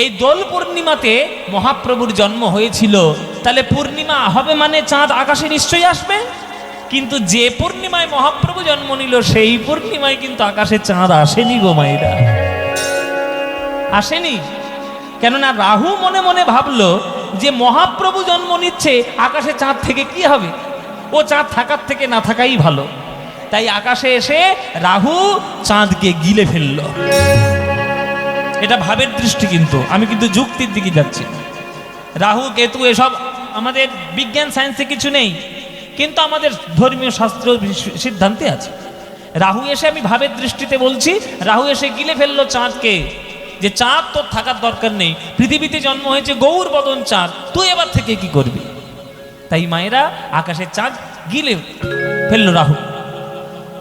এই দোল পূর্ণিমাতে মহাপ্রভুর জন্ম হয়েছিল, তাহলে পূর্ণিমা হবে মানে চাঁদ আকাশে নিশ্চয়ই আসবে। কিন্তু যে পূর্ণিমায় মহাপ্রভু জন্ম নিল সেই পূর্ণিমায় কিন্তু আকাশে চাঁদ আসেনি গো মায়েরা, আসেনি। কেননা রাহু মনে মনে ভাবলো যে মহাপ্রভু জন্ম নিচ্ছে, আকাশে চাঁদ থেকে কি হবে, ও চাঁদ থাকার থেকে না থাকাই ভালো। তাই আকাশে এসে রাহু চাঁদকে গিলে ফেলল। এটা ভাবের দৃষ্টি, কিন্তু আমি কিন্তু যুক্তির দিকে যাচ্ছি। রাহু কেতু এসব আমাদের বিজ্ঞান সায়েন্সে কিছু নেই, কিন্তু আমাদের ধর্মীয় শাস্ত্র সিদ্ধান্তে আছে। রাহু এসে, আমি ভাবের দৃষ্টিতে বলছি, রাহু এসে গিলে ফেললো চাঁদকে, যে চাঁদ তোর থাকার দরকার নেই, পৃথিবীতে জন্ম হয়েছে গৌর বদন চাঁদ, তুই এবার থেকে কি করবি? তাই মায়েরা আকাশের চাঁদ গিলে ফেললো রাহু।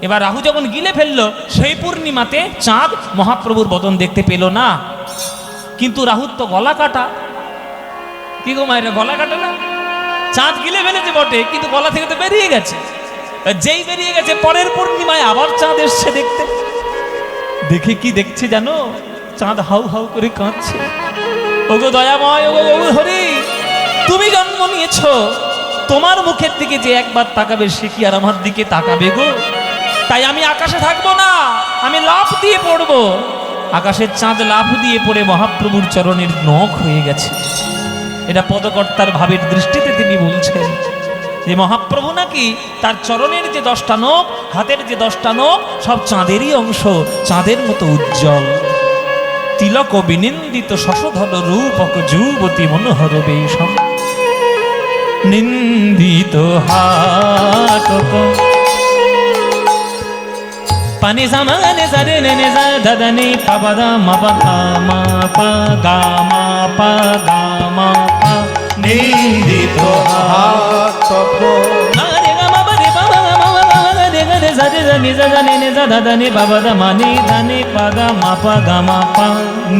এবার রাহু যখন গিলে ফেললো, সেই পূর্ণিমাতে চাঁদ মহাপ্রভুর বদন দেখতে পেল না। কিন্তু রাহুর তো গলা কাটা। কি গো মায়েরা, গলা কাটা না? চাঁদ গিলে ফেলেছে বটে, কিন্তু গলা থেকে তো বেরিয়ে গেছে। যেই বেরিয়ে গেছে, পরের পূর্ণিমায় আবার চাঁদ এসছে দেখতে। দেখে কি দেখছে জানো? চাঁদ হাউ হাউ করে কাঁদছে। ওগো দয়াময়, ওগো গৌর হরি, তুমি জন্ম নিয়েছো, তোমার মুখের দিকে যে একবার তাকাবে সে কি আর আমার দিকে তাকাবে গো? তাই আমি আকাশে থাকবো না, আমি লাফ দিয়ে পড়বো। আকাশের চাঁদ লাফ দিয়ে পড়ে মহাপ্রভুর চরণের নখ হয়ে গেছে। এটা পদকর্তার ভাবের দৃষ্টিতে তিনি বলছেন যে মহাপ্রভু নাকি তার চরণের যে 10টা নখ, হাতের যে 10টা নখ, সব চাঁদেরই অংশ, চাঁদের মতো উজ্জ্বল। তিলক বিনিন্দিত শশধর রূপক যুবতী মনোহর বেশম, নিন্দিত হাটক পানি সামানে সারে নে সা দাদানি পাবাদা মাপা মা পা গা মা পা গা মা পা, নিন্দিত হাতক রে গা মা পা রে পা গা মা পা রে গা রে সা রে নি সা নি নে সা দাদানি পাবাদা মানি দানি পা গা মা পা গা মা পা,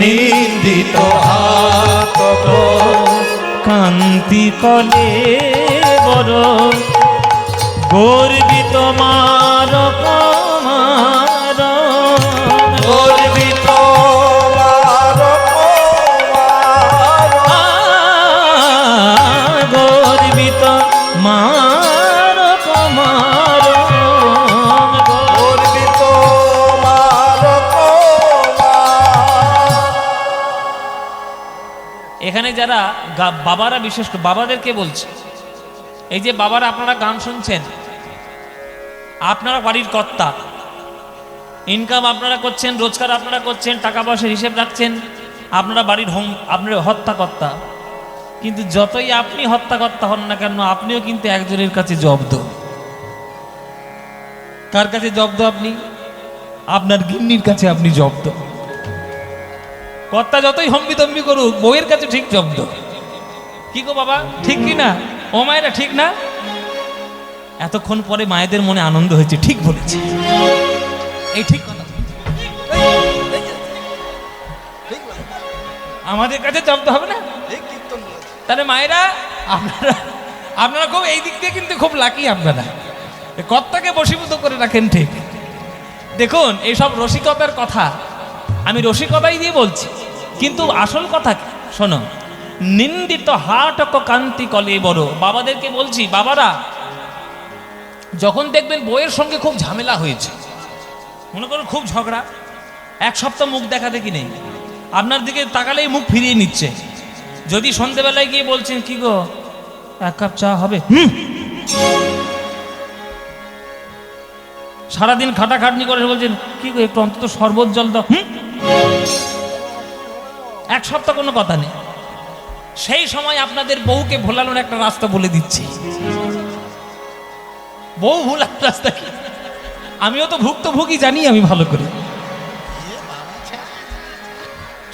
নিন্দিত হাতক কান্তি কলে বড় গর্বিত মার কমার, গর্বিত গর্বিত মার কমার, গর্বিত এখানে যারা বাবারা, বিশেষ করে বাবাদেরকে বলছে, এই যে বাবারা আপনারা গান শুনছেন, আপনারা বাড়ির কর্তা, ইনকাম আপনারা করছেন, রোজগার আপনারা করছেন, টাকা পয়সার হিসেব রাখছেন, আপনারা বাড়ির আপনার হত্যাকর্তা। কিন্তু যতই আপনি হত্যাকর্তা হন না কেন, আপনিও কিন্তু একজনের কাছে জব্দ। কার কাছে জব্দ? আপনি আপনার গিন্নির কাছে আপনি জব্দ। কর্তা যতই হম্বিতম্বি করুক, বউয়ের কাছে ঠিক জব্দ। কি গো বাবা, ঠিক কি না? ও মায়েরা, ঠিক না? এতক্ষণ পরে মায়েদের মনে আনন্দ হয়েছে, ঠিক বলেছে, এই ঠিক কথা। আমাদের কাছে জব্দ হবে না? তাহলে মায়েরা, আপনারা খুব এই দিক দিয়ে কিন্তু খুব লাকি। আপনারা কর্তাকে বশীভূত করে রাখেন, ঠিক। দেখুন, এইসব রসিকতার কথা আমি রসিকতাই দিয়ে বলছি, কিন্তু আসল কথা কি শোনো। নিন্দিত হাটক কান্তি কলে বড়। বাবাদেরকে বলছি, বাবারা যখন দেখবেন বউয়ের সঙ্গে খুব ঝামেলা হয়েছে, মনে করুন খুব ঝগড়া, এক সপ্তাহ মুখ দেখা দেখি নেই, আপনার দিকে তাকালেই মুখ ফিরিয়ে নিচ্ছে, যদি সন্ধেবেলায় গিয়ে বলছেন কি গো এক কাপ চা হবে? সারাদিন খাটাখাটনি করে বলছেন কি গো, একটু অন্তত শরবত জল দাও। এক সপ্তাহ কোনো কথা নেই। সেই সময় আপনাদের বউকে ভোলানোর একটা রাস্তা বলে দিচ্ছি। বউ ভোলার রাস্তা কি? আমিও তো ভুক্তভোগী, জানি আমি ভালো করে।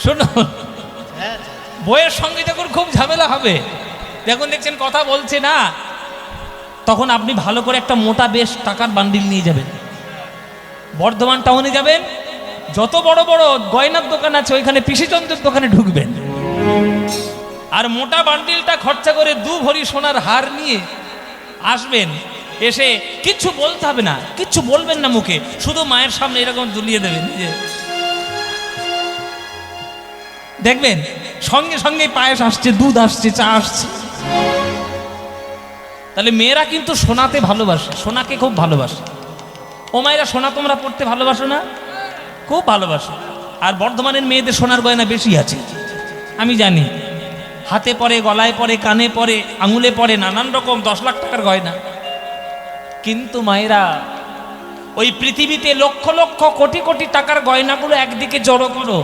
শোনো, বউয়ের সঙ্গে যখন খুব ঝামেলা হবে, যখন দেখছেন কথা বলছে না, তখন আপনি ভালো করে একটা মোটা বেশ টাকার বান্ডিল নিয়ে যাবেন, বর্ধমান টাউনে যাবেন, যত বড় বড় গয়নার দোকান আছে ওইখানে পিসিচন্দ্রের দোকানে ঢুকবেন, আর মোটা বান্ডিলটা খরচা করে 2 ভরি সোনার হার নিয়ে আসবেন। এসে কিচ্ছু বলতে হবে না, কিচ্ছু বলবেন না মুখে, শুধু মায়ের সামনে এরকম দুলিয়ে দেবেন। দেখবেন সঙ্গে সঙ্গে পায়েস আসছে, দুধ আসছে, চা আসছে। তাহলে মেয়েরা কিন্তু সোনাতে ভালোবাসে, সোনাকে খুব ভালোবাসে। ও মায়েরা, সোনা তোমরা পড়তে ভালোবাসো না? খুব ভালোবাসো। আর বর্ধমানের মেয়েদের সোনার গয়না বেশি আছে, আমি জানি। হাতে পরে, গলায় পরে, কানে পরে, আঙুলে পরে, নানান রকম 10 লাখ টাকার গয়না। কিন্তু মায়েরা, ওই পৃথিবীতে লক্ষ লক্ষ কোটি কোটি টাকার গয়নাগুলো একদিকে জড়ো করো,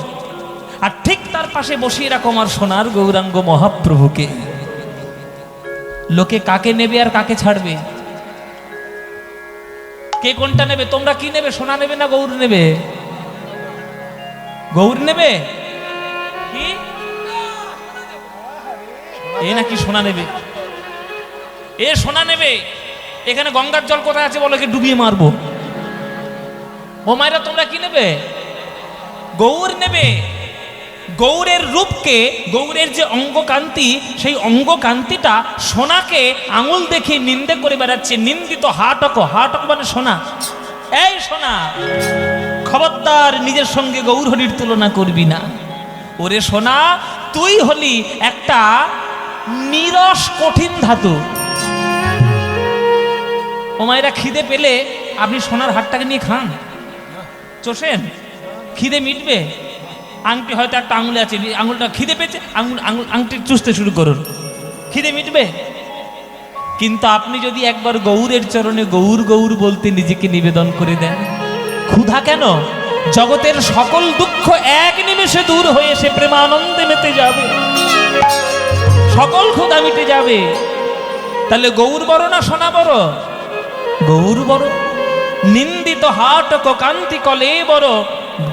আর ঠিক তার পাশে বসিয়ে রাখো আমার সোনার গৌরাঙ্গ মহাপ্রভুকে। লোকে কাকে নেবে আর কাকে ছাড়বে? কে কোনটা নেবে? তোমরা কি নেবে? সোনা নেবে না গৌর নেবে? গৌর নেবে কি? এ নাকি সোনা নেবে? এ সোনা নেবে। এখানে গঙ্গার জল কোথায় আছে বলো, ডুবিয়ে মারবো। ও মায়েরা, তোমরা কি নেবে? গৌর নেবে। গৌরের রূপকে, গৌরের যে অঙ্গকান্তি, সেই অঙ্গকান্তিটা সোনাকে আঙুল দেখে নিন্দে করে বেড়াচ্ছে। নিন্দিত হাটক, হাটক মানে সোনা। এই সোনা, খবরদার নিজের সঙ্গে গৌর হরির তুলনা করবি না। ওরে সোনা, তুই হলি একটা নিরস কঠিন ধাতু। ও মায়েরা, খিদে পেলে আপনি সোনার হাটটাকে নিয়ে খান, চষেন, খিদে মিটবে। আংটি হয়তো একটা আঙুলে আছে, আঙুলটা খিদে পেয়েছে, আংটি চুষতে শুরু করুন, খিদে মিটবে। কিন্তু আপনি যদি একবার গৌরের চরণে গৌর গৌর বলতে নিজেকে নিবেদন করে দেন, ক্ষুধা কেন, জগতের সকল দুঃখ এক নিমেষে দূর হয়ে সে প্রেমানন্দে মেতে যাবে, সকল ক্ষুধা মিটে যাবে। তাহলে গৌর বড় না সোনা বড়? গৌর বড়। নিন্দিত হাটক কান্তি কলে বড়,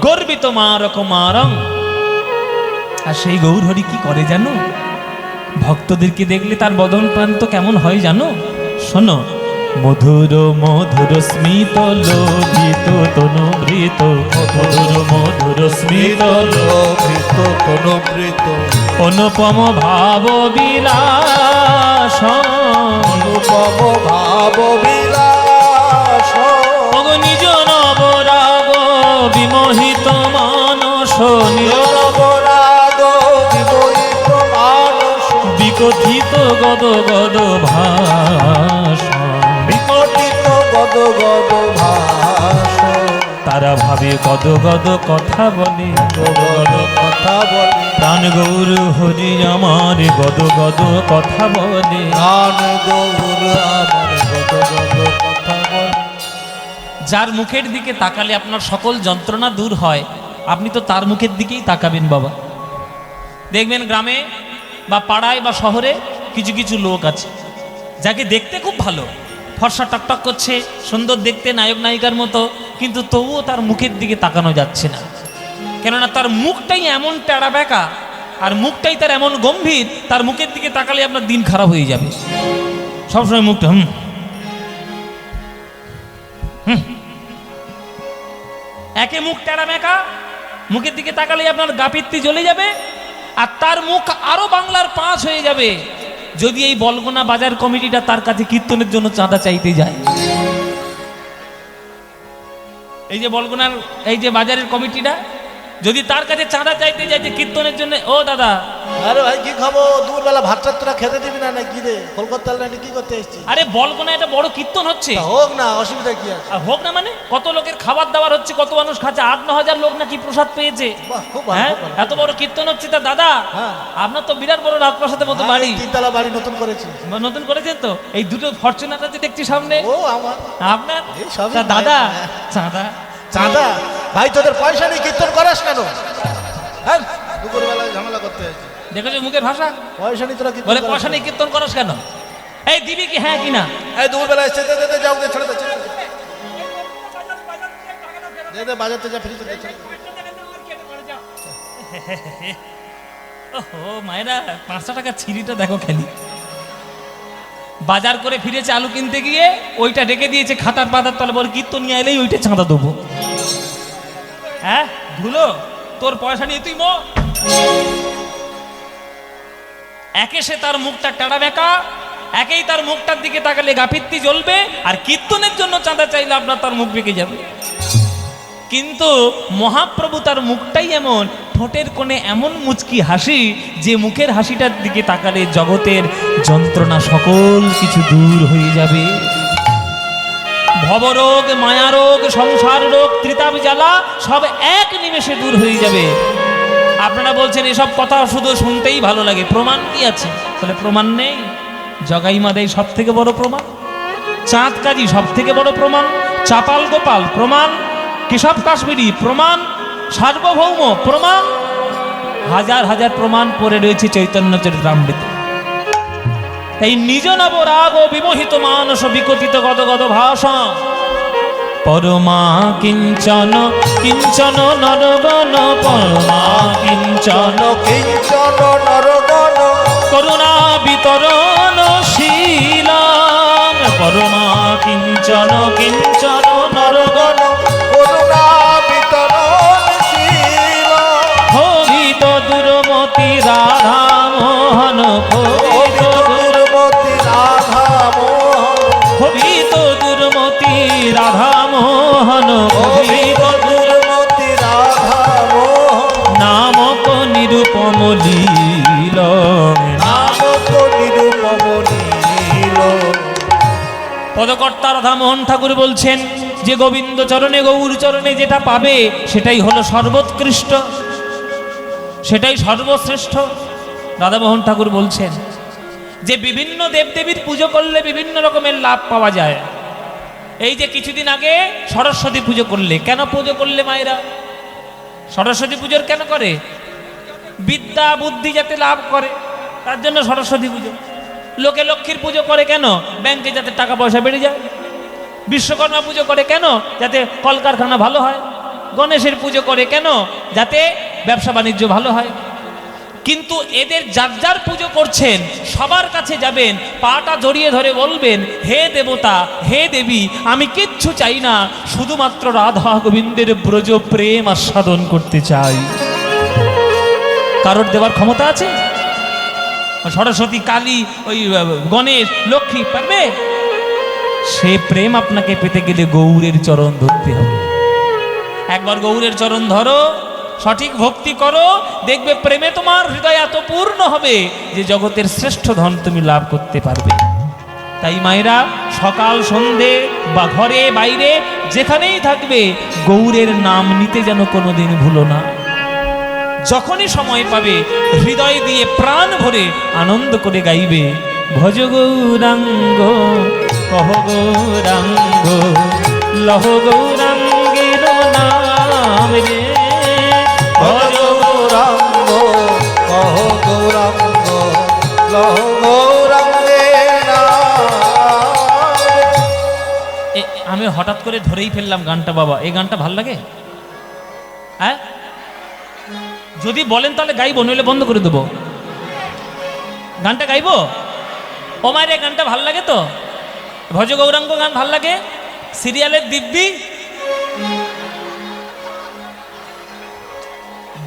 গর্বিত মারক মারং। আর সেই গৌর হরি কি করে জানো? ভক্তদেরকে দেখলে তার বদন প্রান্ত কেমন হয় জানো? শোনো, মধুর মধুর স্মিত লোভিত তনুবৃত, মধুর মধুর স্মিত লোভিত তনুবৃত, অনুপম ভাব বিলাস, অনুপম ভাব বিলাস, নিজ নবরাগ বিমোহিত মানস, নবরাগ বিমোহিত মানস, বিকথিত গদ গদ ভাষ, বিকটিত গদ গদ ভাষ। তারা ভাবে গদ গদ কথা বলে, গদ কথা বলে, প্রাণ গৌর হরি আমার গদ গদ কথা বলে। প্রাণ গৌর আমার গদ গদ কথা বলে। যার মুখের দিকে তাকালে আপনার সকল যন্ত্রণা দূর হয়, আপনি তো তার মুখের দিকেই তাকাবেন বাবা। দেখবেন গ্রামে বা পাড়ায় বা শহরে কিছু কিছু লোক আছে যাকে দেখতে খুব ভালো, ফর্সা টকটক করছে, সুন্দর দেখতে, নায়ক নায়িকার মতো, কিন্তু তবুও তার মুখের দিকে তাকানো যাচ্ছে না। কেননা তার মুখটাই এমন টেরা বেঁকা, আর মুখটাই তার এমন গম্ভীর, তার মুখের দিকে তাকালে আপনার দিন খারাপ হয়ে যাবে। সবসময় মুখটা একে মুখ টেরা মেকা, মুখের দিকে তাকালে আপনার গাপিত্তি জ্বলে যাবে, আর তার মুখ আরো বাংলার 5 হয়ে যাবে যদি এই বলগোনা বাজার কমিটিটা তার কাছে কীর্তনের জন্য চাঁদা চাইতে যায়। এই যে বলগোনার এই যে বাজারের কমিটিটা যদি তার কাছে চাঁদা চাইতে যায় যে কীর্তনের জন্য, ও দাদা আরে ভাই কি খাবো, দুপুরবেলা ভাত টাত তোরা খেতে দিবি না নাকি রে? কলকাতার লাইনে কি করতে এসেছিস? আরে বলবো না, এটা বড় কীর্তন হচ্ছে। তা হোক না, অসুবিধা কি আছে? আর হোক না মানে, কত লোকের খাবার দাবার হচ্ছে, কত মানুষ খাচ্ছে, 8-9 হাজার লোক নাকি প্রসাদ পেয়েছে। বাহ, খুব ভালো, হ্যাঁ, খুব ভালো। এত বড় কীর্তন হচ্ছে। তা দাদা, হ্যাঁ। আপনার তো বিরাট বড় রাজপ্রাসাদের মতো বাড়ি, আমি তিনতলা বাড়ি নতুন করেছি। নতুন করেছেন তো। এই দুটো ফরচুনার আছে দেখছি সামনে, ও আমার আপনার। এই সবই তা দাদা, হ্যাঁ। চাঁদা চাঁদা? ভাই তোদের পয়সা নেই, কীর্তন করাস কেন? হ্যাঁ, দুপুরবেলায় ঝামেলা করতে হয়েছে। দেখেছো মুখের ভাষা, পয়সা নেই তোরা কীর্তন বলে করাস পয়সা কেন? নেই কীর্তন করস কেন? এই দিবি কি হ্যাঁ কি না? এই দুপুরবেলা এসছে, দে দে দে, যাও দে, ছেড়ে দে, ছেড়ে দে। দে দে, বাজারতে যা, ফ্রিজে দে, ছেড়ে দে। ওহো মায়েরা, 500 টাকা ছিঁড়িটা দেখো খেলি। বাজার করে ফিরেছে আলু কিনতে গিয়ে, ওইটা ডেকে দিয়েছে খাতার পাতার তলে, বলে কীর্তন নিয়ে এলেই ওইটা চাঁদা দেবো। হ্যাঁ ধুলো, তোর পয়সা নিয়ে তুই মো। একে সে তার মুখটা টাড়া বেঁকা, একেই তার মুখটার দিকে তাকালে গাফিত্তি জ্বলবে, আর কীর্তনের জন্য চাঁদা চাইলে আপনার তার মুখ বেঁকে যাবে। কিন্তু মহাপ্রভু তার মুখটাই এমন, ঠোঁটের কোণে এমন মুচকি হাসি, যে মুখের হাসিটার দিকে তাকালে জগতের যন্ত্রণা সকল কিছু দূর হয়ে যাবে। ভবরোগ, মায়ারোগ, সংসার রোগ, ত্রিতাপ জ্বালা সব এক নিমেষে দূর হয়ে যাবে। আপনারা বলছেন এসব কথা শুধু শুনতেই ভালো লাগে, প্রমাণ কি আছে? তাহলে প্রমাণ নেই। জগাই মাদাই সব থেকে বড় প্রমাণ, চাঁদ কাজী সব থেকে বড় প্রমাণ, চাপাল গোপাল প্রমাণ, কেশব কাশ্মীরি প্রমাণ, সার্বভৌম প্রমাণ, হাজার হাজার প্রমাণ পড়ে রয়েছে চৈতন্য চরিতামৃতে। এই নিজ নব রাগ ও বিমোহিত মানস বিকতিত গদগদ ভাষা, পরমা কিঞ্চন কিঞ্চন নরগণ, পরমা কিঞ্চন কিঞ্চন নরগণ করুণা বিতরণ শীলং, পরমা কিঞ্চন কিঞ্চন নরগণ করুণা বিতরণশীল, ভোগিত দুর্মতি রাধা মোহন, ভোগিত দুর্মতি রাধা মোহন, ভোগিত দুর্মতি রাধা মোহন, ভোগিত দুর্মতি রাধা মোহন, নামক নিরূপম লীল, নামক নিরূপম নীল। পদকর্তা রাধামোহন ঠাকুর বলছেন যে গোবিন্দ চরণে, গৌর চরণে যেটা পাবে সেটাই হলো সর্বোৎকৃষ্ট, সেটাই সর্বশ্রেষ্ঠ। রাধামোহন ঠাকুর বলছেন যে বিভিন্ন দেবদেবীর পুজো করলে বিভিন্ন রকমের লাভ পাওয়া যায়। এই যে কিছুদিন আগে সরস্বতী পুজো করলে, কেন পুজো করলে মায়েরা? সরস্বতী পুজোর কেন করে? বিদ্যা বুদ্ধি যাতে লাভ করে, তার জন্য সরস্বতী পুজো। লোকে লক্ষ্মীর পুজো করে কেন? ব্যাংকে যাতে টাকা পয়সা বেড়ে যায়। বিশ্বকর্মা পুজো করে কেন? যাতে কলকারখানা ভালো হয়। গণেশের পুজো করে কেন? যাতে ব্যবসা বাণিজ্য ভালো হয়। কিন্তু এদের যার যার পুজো করছেন সবার কাছে যাবেন, পাটা জড়িয়ে ধরে বলবেন, হে দেবতা, হে দেবী, আমি কিচ্ছু চাই না, শুধুমাত্র রাধা গোবিন্দের ব্রজ প্রেম আস্বাদন করতে চাই। কারোর দেওয়ার ক্ষমতা আছে? সরস্বতী, কালী, ওই গণেশ, লক্ষ্মী পারবে? সে প্রেম আপনাকে পেতে গেলে গৌরের চরণ ধরতে হবে। একবার গৌরের চরণ ধরো, সঠিক ভক্তি করো, দেখবে প্রেমে তোমার হৃদয় এত পূর্ণ হবে যে জগতের শ্রেষ্ঠ ধন তুমি লাভ করতে পারবে। তাই মায়েরা, সকাল সন্ধে বা ঘরে বাইরে যেখানেই থাকবে, গৌরের নাম নিতে যেন কোনোদিন ভুলো না। যখনই সময় পাবে হৃদয় দিয়ে প্রাণ ভরে আনন্দ করে গাইবে, ভজ গৌরাঙ্গ কহ গৌরাঙ্গ লহ গৌরাঙ্গের নাম রে, ভজ গৌরাঙ্গ কহ গৌরাঙ্গ লহ গৌরাঙ্গের নাম। আমি হঠাৎ করে ধরেই ফেললাম গানটা বাবা, এই গানটা ভাল লাগে? হ্যাঁ, যদি বলেন তাহলে গাইবো, নইলে বন্ধ করে দেবো। গানটা গাইবো? ও মায়ের এই গানটা ভাল লাগে তো? ভজ গৌরাঙ্গ গান ভাল লাগে? সিরিয়ালের দিব্যি,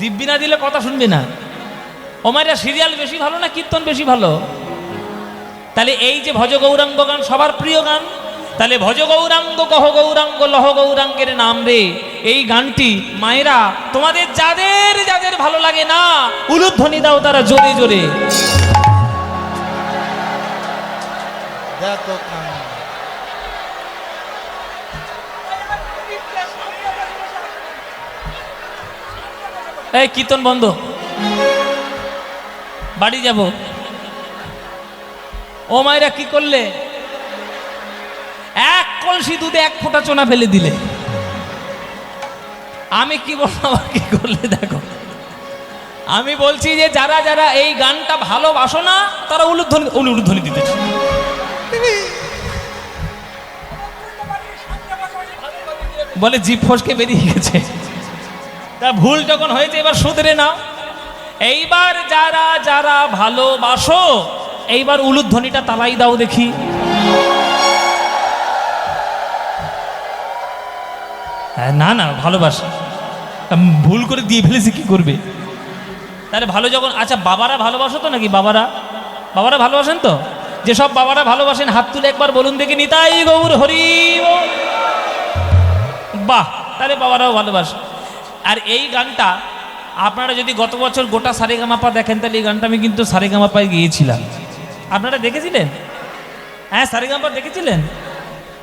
দিব্যি না দিলে কথা শুনবে না। ও মায়েরা, সিরিয়াল বেশি ভালো না কীর্তন বেশি ভালো? তাহলে এই যে ভজ গৌরাঙ্গ গান সবার প্রিয় গান, তাহলে ভজ গৌরাঙ্গ কহ গৌরাঙ্গ লহ গৌরাঙ্গের নাম রে, এই গানটি মায়েরা তোমাদের যাদের যাদের ভালো লাগে না উলুধ্বনি দাও তারা জোরে জোরে। দেখো এই কীর্তন বন্ধ, বাড়ি যাব। ও মায়েরা কি করলে? এক কলসি দুধে এক ফোঁটা চোনা ফেলে দিলে। আমি কি বললাম আর কি করলে দেখো। আমি বলছি যে যারা যারা এই গানটা ভালোবাসো না তারা উলুধ্বনি দিতেছে। বলে জিভ ফসকে বেরিয়ে গেছে। তা ভুল যখন হয়েছে এবার শুধরে নাও। এইবার যারা যারা ভালোবাসো এইবার উলুধ্বনিটা তালাই দাও দেখি। না না ভালোবাসে, ভুল করে দিয়ে ফেলেছি কি করবে। তাহলে ভালো যখন, আচ্ছা বাবারা ভালোবাসো তো নাকি? বাবারা ভালোবাসেন তো? যেসব বাবারা ভালোবাসেন হাত তুলে একবার বলুন দেখি নিতাই গৌর হরি বল। বাহ, তাহলে বাবারাও ভালোবাসে। আর এই গানটা আপনারা যদি গত বছর গোটা সারেগামাপা দেখেন তাহলে এই গানটা আমি কিন্তু সারেগামাপায় গিয়েছিলাম। আপনারা দেখেছিলেন? হ্যাঁ সারেগামাপা দেখেছিলেন।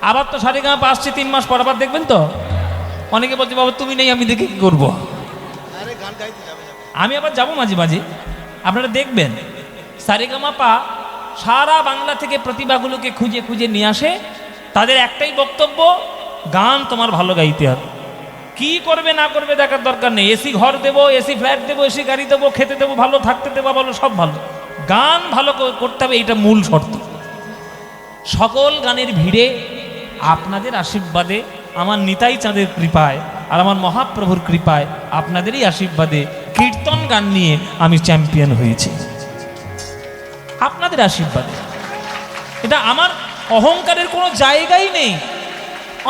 আবার তো সারেগামাপা আসছে 3 মাস পর, আবার দেখবেন তো? অনেকে বলছে বাবা তুমি নেই আমি দেখে কি করবো। আমি আবার যাবো মাঝে মাঝে, আপনারা দেখবেন। সারেগামাপা সারা বাংলা থেকে প্রতিভাগুলোকে খুঁজে খুঁজে নিয়ে আসে। তাদের একটাই বক্তব্য, গান তোমার ভালো গাইতে হবে। কি করবে না করবে দেখার দরকার নেই। এসি ঘর দেবো, এসি ফ্ল্যাট দেবো, এসি গাড়ি দেবো, খেতে দেবো ভালো, থাকতে দেবো ভালো, সব ভালো, গান ভালো করতে হবে, এটা মূল শর্ত। সকল গানের ভিড়ে আপনাদের আশীর্বাদে, আমার নিতাই চাঁদের কৃপায় আর আমার মহাপ্রভুর কৃপায়, আপনাদেরই আশীর্বাদে কীর্তন গান নিয়ে আমি চ্যাম্পিয়ন হয়েছি। আপনাদের আশীর্বাদে। এটা আমার অহংকারের কোনো জায়গাই নেই।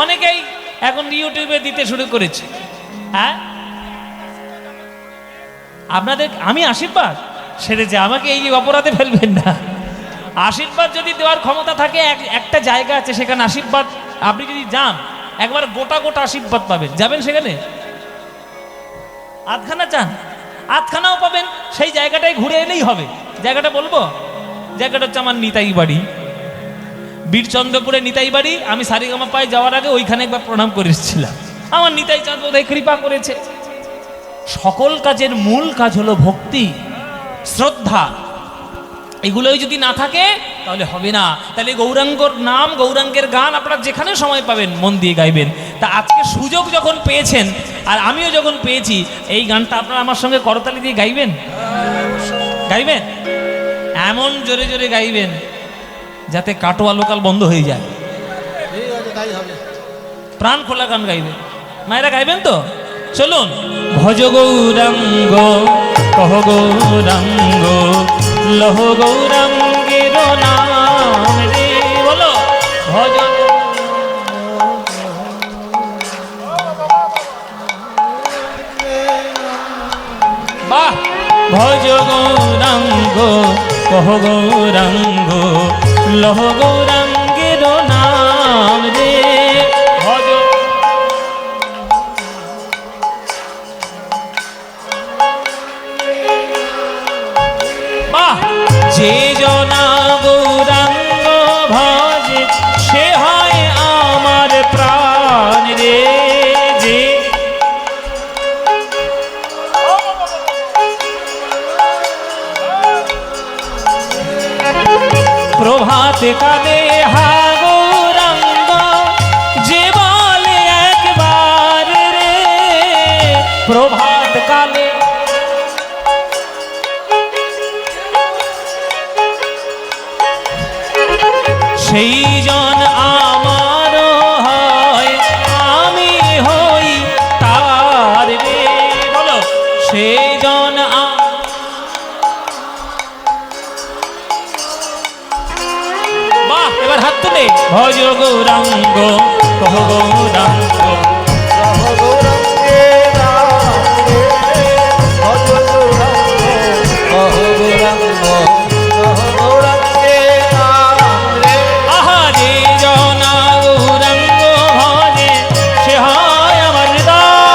অনেকেই এখন ইউটিউবে দিতে শুরু করেছে। হ্যাঁ আপনাদের আমি আশীর্বাদ সেরেছে, আমাকে এই অপরাধে ফেলবেন না। আশীর্বাদ যদি দেওয়ার ক্ষমতা থাকে, একটা জায়গা আছে সেখানে আশীর্বাদ, আপনি যদি যান একবার গোটা গোটা আশীর্বাদ পাবেন। যাবেন সেখানে? আধখানা চান, আধখানাও পাবেন। সেই জায়গাটায় ঘুরে এলেই হবে। জায়গাটা বলবো? জায়গাটা হচ্ছে আমার নিতাই বাড়ি, বীরচন্দ্রপুরে নিতাই বাড়ি। আমি সারেগামাপায় যাওয়ার আগে ওইখানে একবার প্রণাম করে এসেছিলাম। আমার নিতাই চাঁদ বোধহয় কৃপা করেছে। সকল কাজের মূল কাজ হলো ভক্তি, শ্রদ্ধা। এগুলোই যদি না থাকে তাহলে হবে না। তাহলে গৌরাঙ্গর নাম, গৌরাঙ্গের গান আপনারা যেখানে সময় পাবেন মন দিয়ে গাইবেন। তা আজকে সুযোগ যখন পেয়েছেন আর আমিও যখন পেয়েছি, এই গানটা আপনারা আমার সঙ্গে করতালি দিয়ে গাইবেন। গাইবেন এমন জোরে জোরে গাইবেন যাতে কাটোয়া লোকাল বন্ধ হয়ে যায়। প্রাণ খোলা গান গাইবেন। মায়েরা গাইবেন তো? চলুন। ভজ গৌরাঙ্গ কহ গৌরাঙ্গ লহ গৌরাঙ্গের নাম রে, বলো ভজ। বাহ, ভজ গৌরাঙ্গ কহ গৌরাঙ্গ লহ গৌরাঙ্গের নাম রে, ভজ। বাহ, যে জনা গৌরাঙ্গ ভজে সে হয় আমার প্রাণ রে। যে প্রভাত কালে হা গৌরাঙ্গ যে বলে একবার রে, প্রভাত কালে সেই জন আমার হয়, আমি হই তার রে, বলো সেই জন। বাহ, এবার হাত তুলে ভজ গৌরাঙ্গ কহ গৌরাঙ্গ আহা, যে জনা গৌরাঙ্গ ভজে সে হয় আমার হৃদয়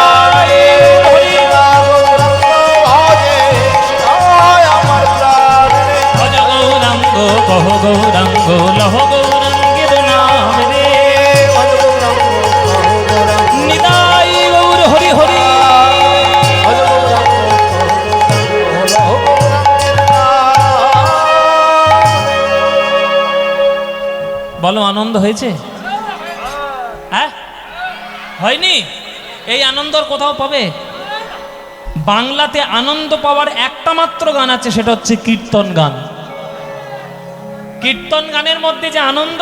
বলো আনন্দ হয়েছে? হ্যাঁ, হয়নি? এই আনন্দর কোথাও পাবে? বাংলাতে আনন্দ পাওয়ার একটা মাত্র গান আছে, সেটা হচ্ছে কীর্তন গান। কীর্তন গানের মধ্যে যে আনন্দ,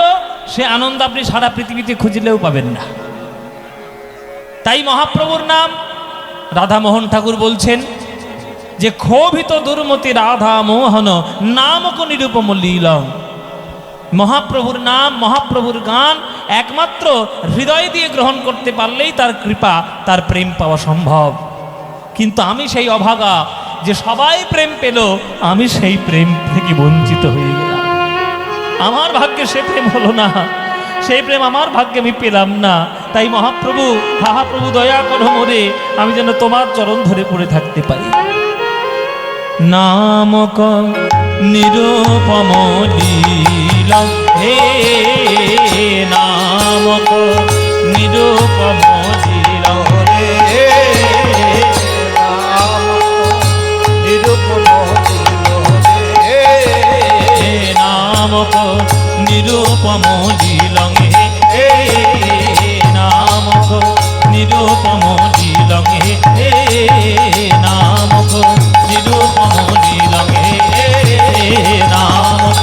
সে আনন্দ আপনি সারা পৃথিবীতে খুঁজলেও পাবেন না। তাই মহাপ্রভুর নাম রাধামোহন ঠাকুর বলছেন যে ক্ষোভিত দুর্মতি রাধা মোহন নামক নিরূপম লীলং। মহাপ্রভুর নাম, মহাপ্রভুর গান একমাত্র হৃদয় দিয়ে গ্রহণ করতে পারলেই তার কৃপা, তার প্রেম পাওয়া সম্ভব। কিন্তু আমি সেই অভাগা, যে সবাই প্রেম পেল, আমি সেই প্রেম থেকে বঞ্চিত হয়ে গেলাম। আমার ভাগ্যে সে প্রেম হলো না, সেই প্রেম আমার ভাগ্যে আমি পেলাম না। তাই মহাপ্রভু, মহাপ্রভু দয়া করো মোরে, আমি যেন তোমার চরণ ধরে পড়ে থাকতে পারি। নামক নিরূপম লীলং, হে নামক নিরূপম লীলং, হে নামক নিরূপম লীলং, হে নামক নিরূপম লীলং, হে নামক নিরূপম লীলং, হে নামক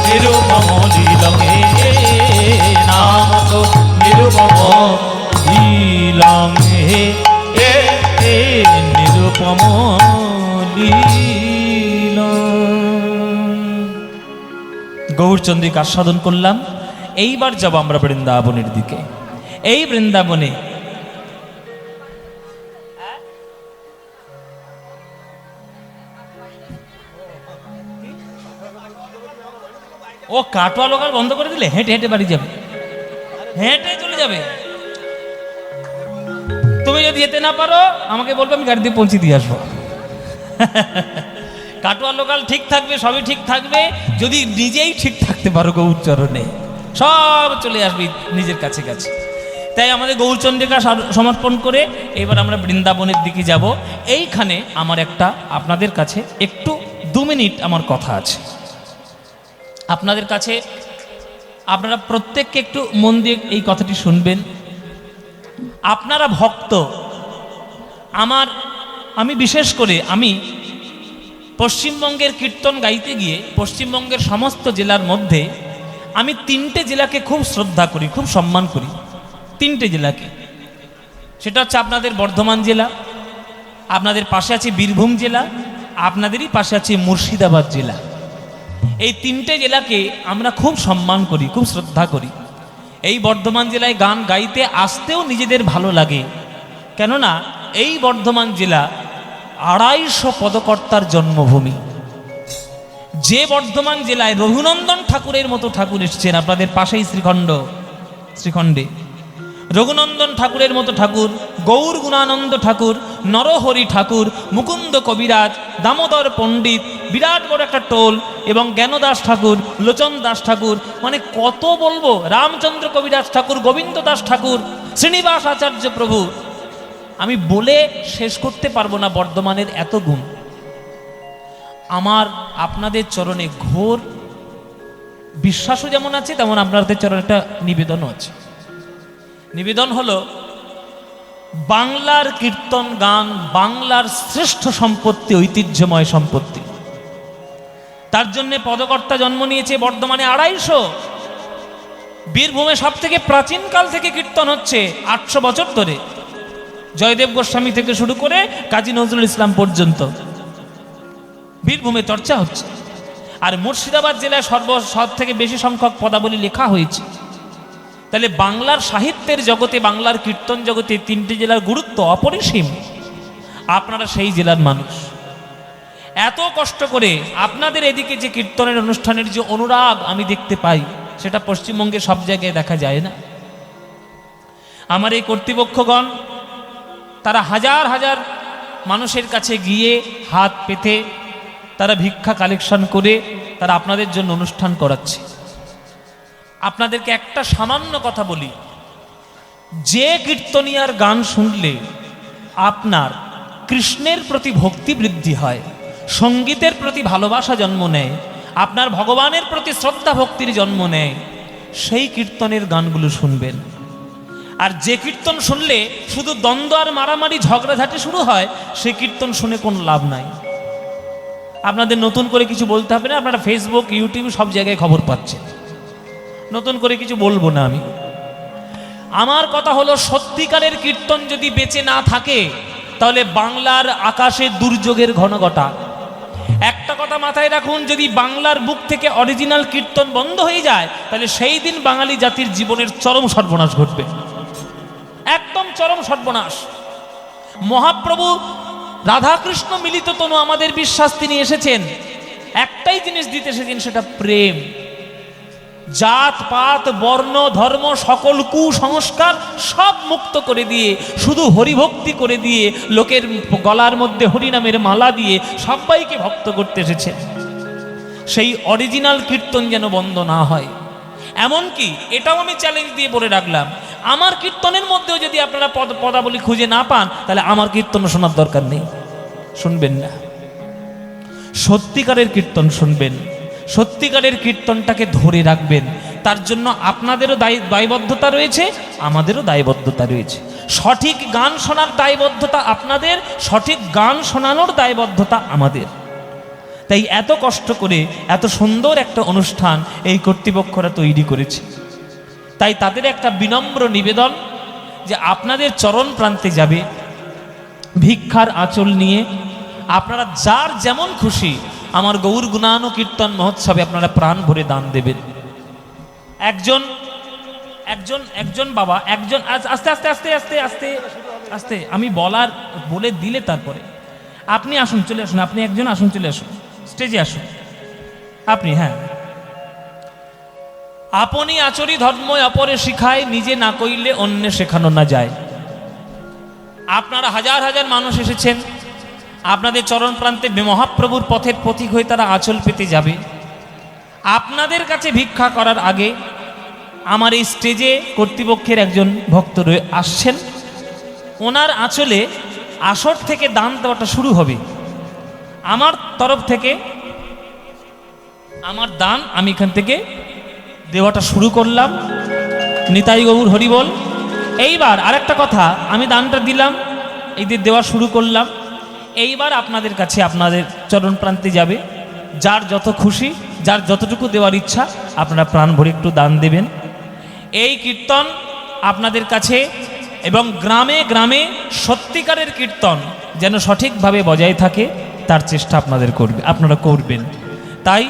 নিরূপম লীলং, হে নামক নিরূপম লীলং, হে নিরূপম গৌরচন্দ্রিক আস্বাদন করলাম। এইবার যাব আমরা বৃন্দাবনের দিকে। এই বৃন্দাবনে ও কাটোয়া লোকাল বন্ধ করে দিলে, হেঁটে হেঁটে বাড়ি যাবে, হেঁটে চলে যাবে। তুমি যদি যেতে না পারো আমাকে বলবে, আমি গাড়ি দিয়ে পৌঁছে দিয়ে আসবো। কাটোয়া লোকাল ঠিক থাকবে, সবই ঠিক থাকবে যদি নিজেই ঠিক থাকতে পারো গৌরচরণে, সব চলে আসবে নিজের কাছে কাছে। তাই আমাদের গৌরচন্দ্রিকা সমর্পণ করে এবার আমরা বৃন্দাবনের দিকে যাব। এইখানে আমার একটা আপনাদের কাছে একটু 2 মিনিট আমার কথা আছে আপনাদের কাছে। আপনারা প্রত্যেককে একটু মন দিয়ে এই কথাটি শুনবেন। আপনারা ভক্ত, আমি বিশেষ করে আমি পশ্চিমবঙ্গের কীর্তন গাইতে গিয়ে পশ্চিমবঙ্গের সমস্ত জেলার মধ্যে আমি 3টে জেলাকে খুব শ্রদ্ধা করি, খুব সম্মান করি। 3টে জেলাকে, সেটা হচ্ছে আপনাদের বর্ধমান জেলা, আপনাদের পাশে আছে বীরভূম জেলা, আপনাদেরই পাশে আছে মুর্শিদাবাদ জেলা। এই 3টে জেলাকে আমরা খুব সম্মান করি, খুব শ্রদ্ধা করি। এই বর্ধমান জেলায় গান গাইতে আসতেও নিজেদের ভালো লাগে, কেননা এই বর্ধমান জেলা 250 পদকর্তার জন্মভূমি। যে বর্ধমান জেলায় রঘুনন্দন ঠাকুরের মতো ঠাকুর এসছেন, আপনাদের পাশেই শ্রীখণ্ডে রঘুনন্দন ঠাকুরের মতো ঠাকুর, গৌর গুণানন্দ ঠাকুর, নরহরি ঠাকুর, মুকুন্দ কবিরাজ, দামোদর পণ্ডিত, বিরাট বড় একটা টোল, এবং জ্ঞানদাস ঠাকুর, লোচন দাস ঠাকুর, মানে কত বলবো, রামচন্দ্র কবিরাজ ঠাকুর, গোবিন্দ দাস ঠাকুর, শ্রীনিবাস আচার্য প্রভু, আমি বলে শেষ করতে পারবো না বর্ধমানের এত গুণ। আমার আপনাদের চরণে ঘোর বিশ্বাসও যেমন আছে, তেমন আপনাদের চরণে একটা নিবেদনও আছে। নিবেদন হলো, বাংলার কীর্তন গান বাংলার শ্রেষ্ঠ সম্পত্তি, ঐতিহ্যময় সম্পত্তি। তার জন্য পদকর্তা জন্ম নিয়েছে বর্ধমানে 250। বীরভূমে সব থেকে প্রাচীনকাল থেকে কীর্তন হচ্ছে 800 বছর ধরে, জয়দেব গোস্বামী থেকে শুরু করে কাজী নজরুল ইসলাম পর্যন্ত বীরভূমে চর্চা হচ্ছে। আর মুর্শিদাবাদ জেলায় সব থেকে বেশি সংখ্যক পদাবলী লেখা হয়েছে। তাহলে বাংলার সাহিত্যের জগতে, বাংলার কীর্তন জগতে 3টে জেলার গুরুত্ব অপরিসীম। আপনারা সেই জেলার মানুষ, এত কষ্ট করে আপনাদের এদিকে যে কীর্তনের অনুষ্ঠানের যে অনুরাগ আমি দেখতে পাই, সেটা পশ্চিমবঙ্গে সব জায়গায় দেখা যায় না। আমার এই কর্তৃপক্ষগণ তারা হাজার হাজার মানুষের কাছে গিয়ে হাত পেতে তারা ভিক্ষা কালেকশন করে তারা আপনাদের জন্য অনুষ্ঠান করাচ্ছে। আপনাদেরকে একটা সামান্য কথা বলি, যে কীর্তনিয়ার গান শুনলে আপনার কৃষ্ণের প্রতি ভক্তি বৃদ্ধি হয়, সঙ্গীতের প্রতি ভালোবাসা জন্ম নেয়, আপনার ভগবানের প্রতি শ্রদ্ধা ভক্তির জন্ম নেয়, সেই কীর্তনের গানগুলো শুনবেন। আর যে কীর্তন শুনলে শুধু দ্বন্দ্ব আর মারামারি ঝগড়াঝাটি শুরু হয়, সেই কীর্তন শুনে কোনো লাভ নাই। আপনাদের নতুন করে কিছু বলতে হবে না, আপনারা ফেসবুক ইউটিউব সব জায়গায় খবর পাচ্ছেন, নতুন করে কিছু বলবো না আমি। আমার কথা হলো, সত্যিকারের কীর্তন যদি বেঁচে না থাকে তাহলে বাংলার আকাশে দুর্যোগের ঘনঘটা। একটা কথা মাথায় রাখুন, যদি বাংলার বুক থেকে অরিজিনাল কীর্তন বন্ধ হয়ে যায় তাহলে সেই দিন বাঙালি জাতির জীবনের চরম সর্বনাশ ঘটবে, একদম চরম সর্বনাশ। মহাপ্রভু রাধাকৃষ্ণ মিলিত তনু আমাদের বিশ্বাস তিনি এসেছেন একটাই জিনিস দিতে এসেছেন, সেটা প্রেম। জাত পাত বর্ণ ধর্ম সকল কুসংস্কার সব মুক্ত করে দিয়ে শুধু হরিভক্তি করে দিয়ে, লোকের গলার মধ্যে হরিনামের মালা দিয়ে সবাইকে ভক্ত করতে এসেছেন। সেই অরিজিনাল কীর্তন যেন বন্ধ না হয়। এমনকি এটাও আমি চ্যালেঞ্জ দিয়ে বলে রাখলাম, আমার কীর্তনের মধ্যেও যদি আপনারা পদাবলী খুঁজে না পান তাহলে আমার কীর্তন শোনার দরকার নেই, শুনবেন না। সত্যিকারের কীর্তন শুনবেন, সত্যিকারের কীর্তনটাকে ধরে রাখবেন। তার জন্য আপনাদেরও দায়বদ্ধতা রয়েছে, আমাদেরও দায়বদ্ধতা রয়েছে। সঠিক গান শোনার দায়বদ্ধতা আপনাদের, সঠিক গান শোনানোর দায়বদ্ধতা আমাদের। তাই এত কষ্ট করে এত সুন্দর একটা অনুষ্ঠান এই কর্তৃপক্ষরা তৈরি করেছে। তাই তাদের একটা বিনম্র নিবেদন যে আপনাদের চরণ প্রান্তে যাবে ভিক্ষার আঁচল নিয়ে, আপনারা যার যেমন খুশি আমার গৌর গুণানু কীর্তন মহোৎসবে আপনারা প্রাণ ভরে দান দেবেন। একজন একজন একজন বাবা, একজন আস্তে আস্তে আস্তে আস্তে আস্তে আস্তে আমি বলে দিলে তারপরে আপনি আসুন, চলে আসুন, আপনি একজন আসুন, চলে আসুন, স্টেজে আসুন আপনি। হ্যাঁ, আপনি আচরি ধর্ম অপরে শিখায়, নিজে না কইলে অন্যে শেখানো না যায়। আপনারা হাজার হাজার মানুষ এসেছেন, আপনাদের চরণ প্রান্তে মহাপ্রভুর পথের প্রতীক হয়ে তারা আঁচল পেতে যাবে। আপনাদের কাছে ভিক্ষা করার আগে আমার এই স্টেজে কর্তৃপক্ষের একজন ভক্ত আসছেন, ওনার আঁচলে আসর থেকে দান দেওয়াটা শুরু হবে। আমার তরফ থেকে আমার দান আমি এখান থেকে দেওয়াটা শুরু করলাম। নিতাই গৌর হরিবল। এইবার আরেকটা কথা, আমি দানটা দিলাম, এই দিয়ে দেওয়া শুরু করলাম। এইবার আপনাদের কাছে আপনাদের চরণ প্রান্তে যাবে, যার যত খুশি, যার যতটুকু দেওয়ার ইচ্ছা আপনারা প্রাণ ভরে একটু দান দেবেন। এই কীর্তন আপনাদের কাছে এবং গ্রামে গ্রামে সত্যিকারের কীর্তন যেন সঠিকভাবে বজায় থাকে তার চেষ্টা আপনারা করবেন। তাই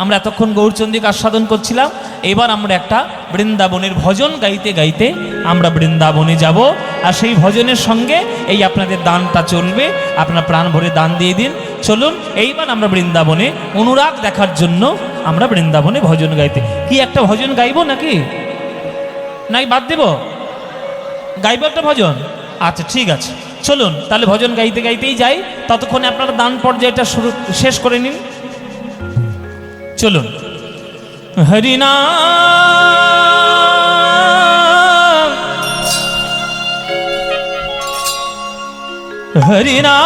আমরা এতক্ষণ গৌরচন্দ্রিক আস্বাদন করছিলাম, এবার আমরা একটা বৃন্দাবনের ভজন গাইতে গাইতে আমরা বৃন্দাবনে যাব। আর সেই ভজনের সঙ্গে এই আপনাদের দানটা চলবে, আপনারা প্রাণ ভরে দান দিয়ে দিন। চলুন এইবার আমরা বৃন্দাবনে অনুরাগ দেখার জন্য আমরা বৃন্দাবনে ভজন গাইতে। কি একটা ভজন গাইবো নাকি নাই বাদ দেব? গাইবো একটা ভজন? আচ্ছা ঠিক আছে, চলুন তাহলে ভজন গাইতে গাইতেই যাই, ততক্ষণে আপনারা দান পর্যায়টা শেষ করে নিন। চলুন। হরিনাম হরিনাম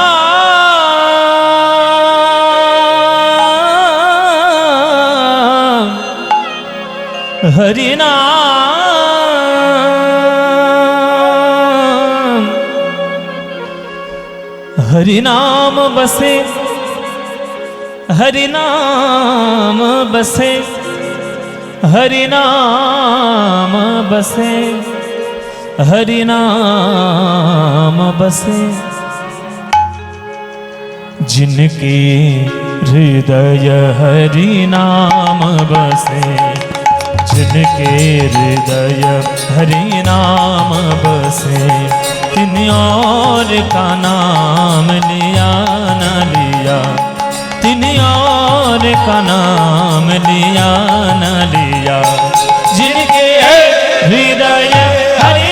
হরিনাম হরিনাম বসে, हरिनाम बसे, हरिनाम बसे, हरिनाम बसे। जिनके हृदय हरिनाम बसे, जिनके हृदय हरिनाम बसे, तिन और का नाम लिया न लिया, तिन और का नाम लिया न लिया। जिनके हृदय हरि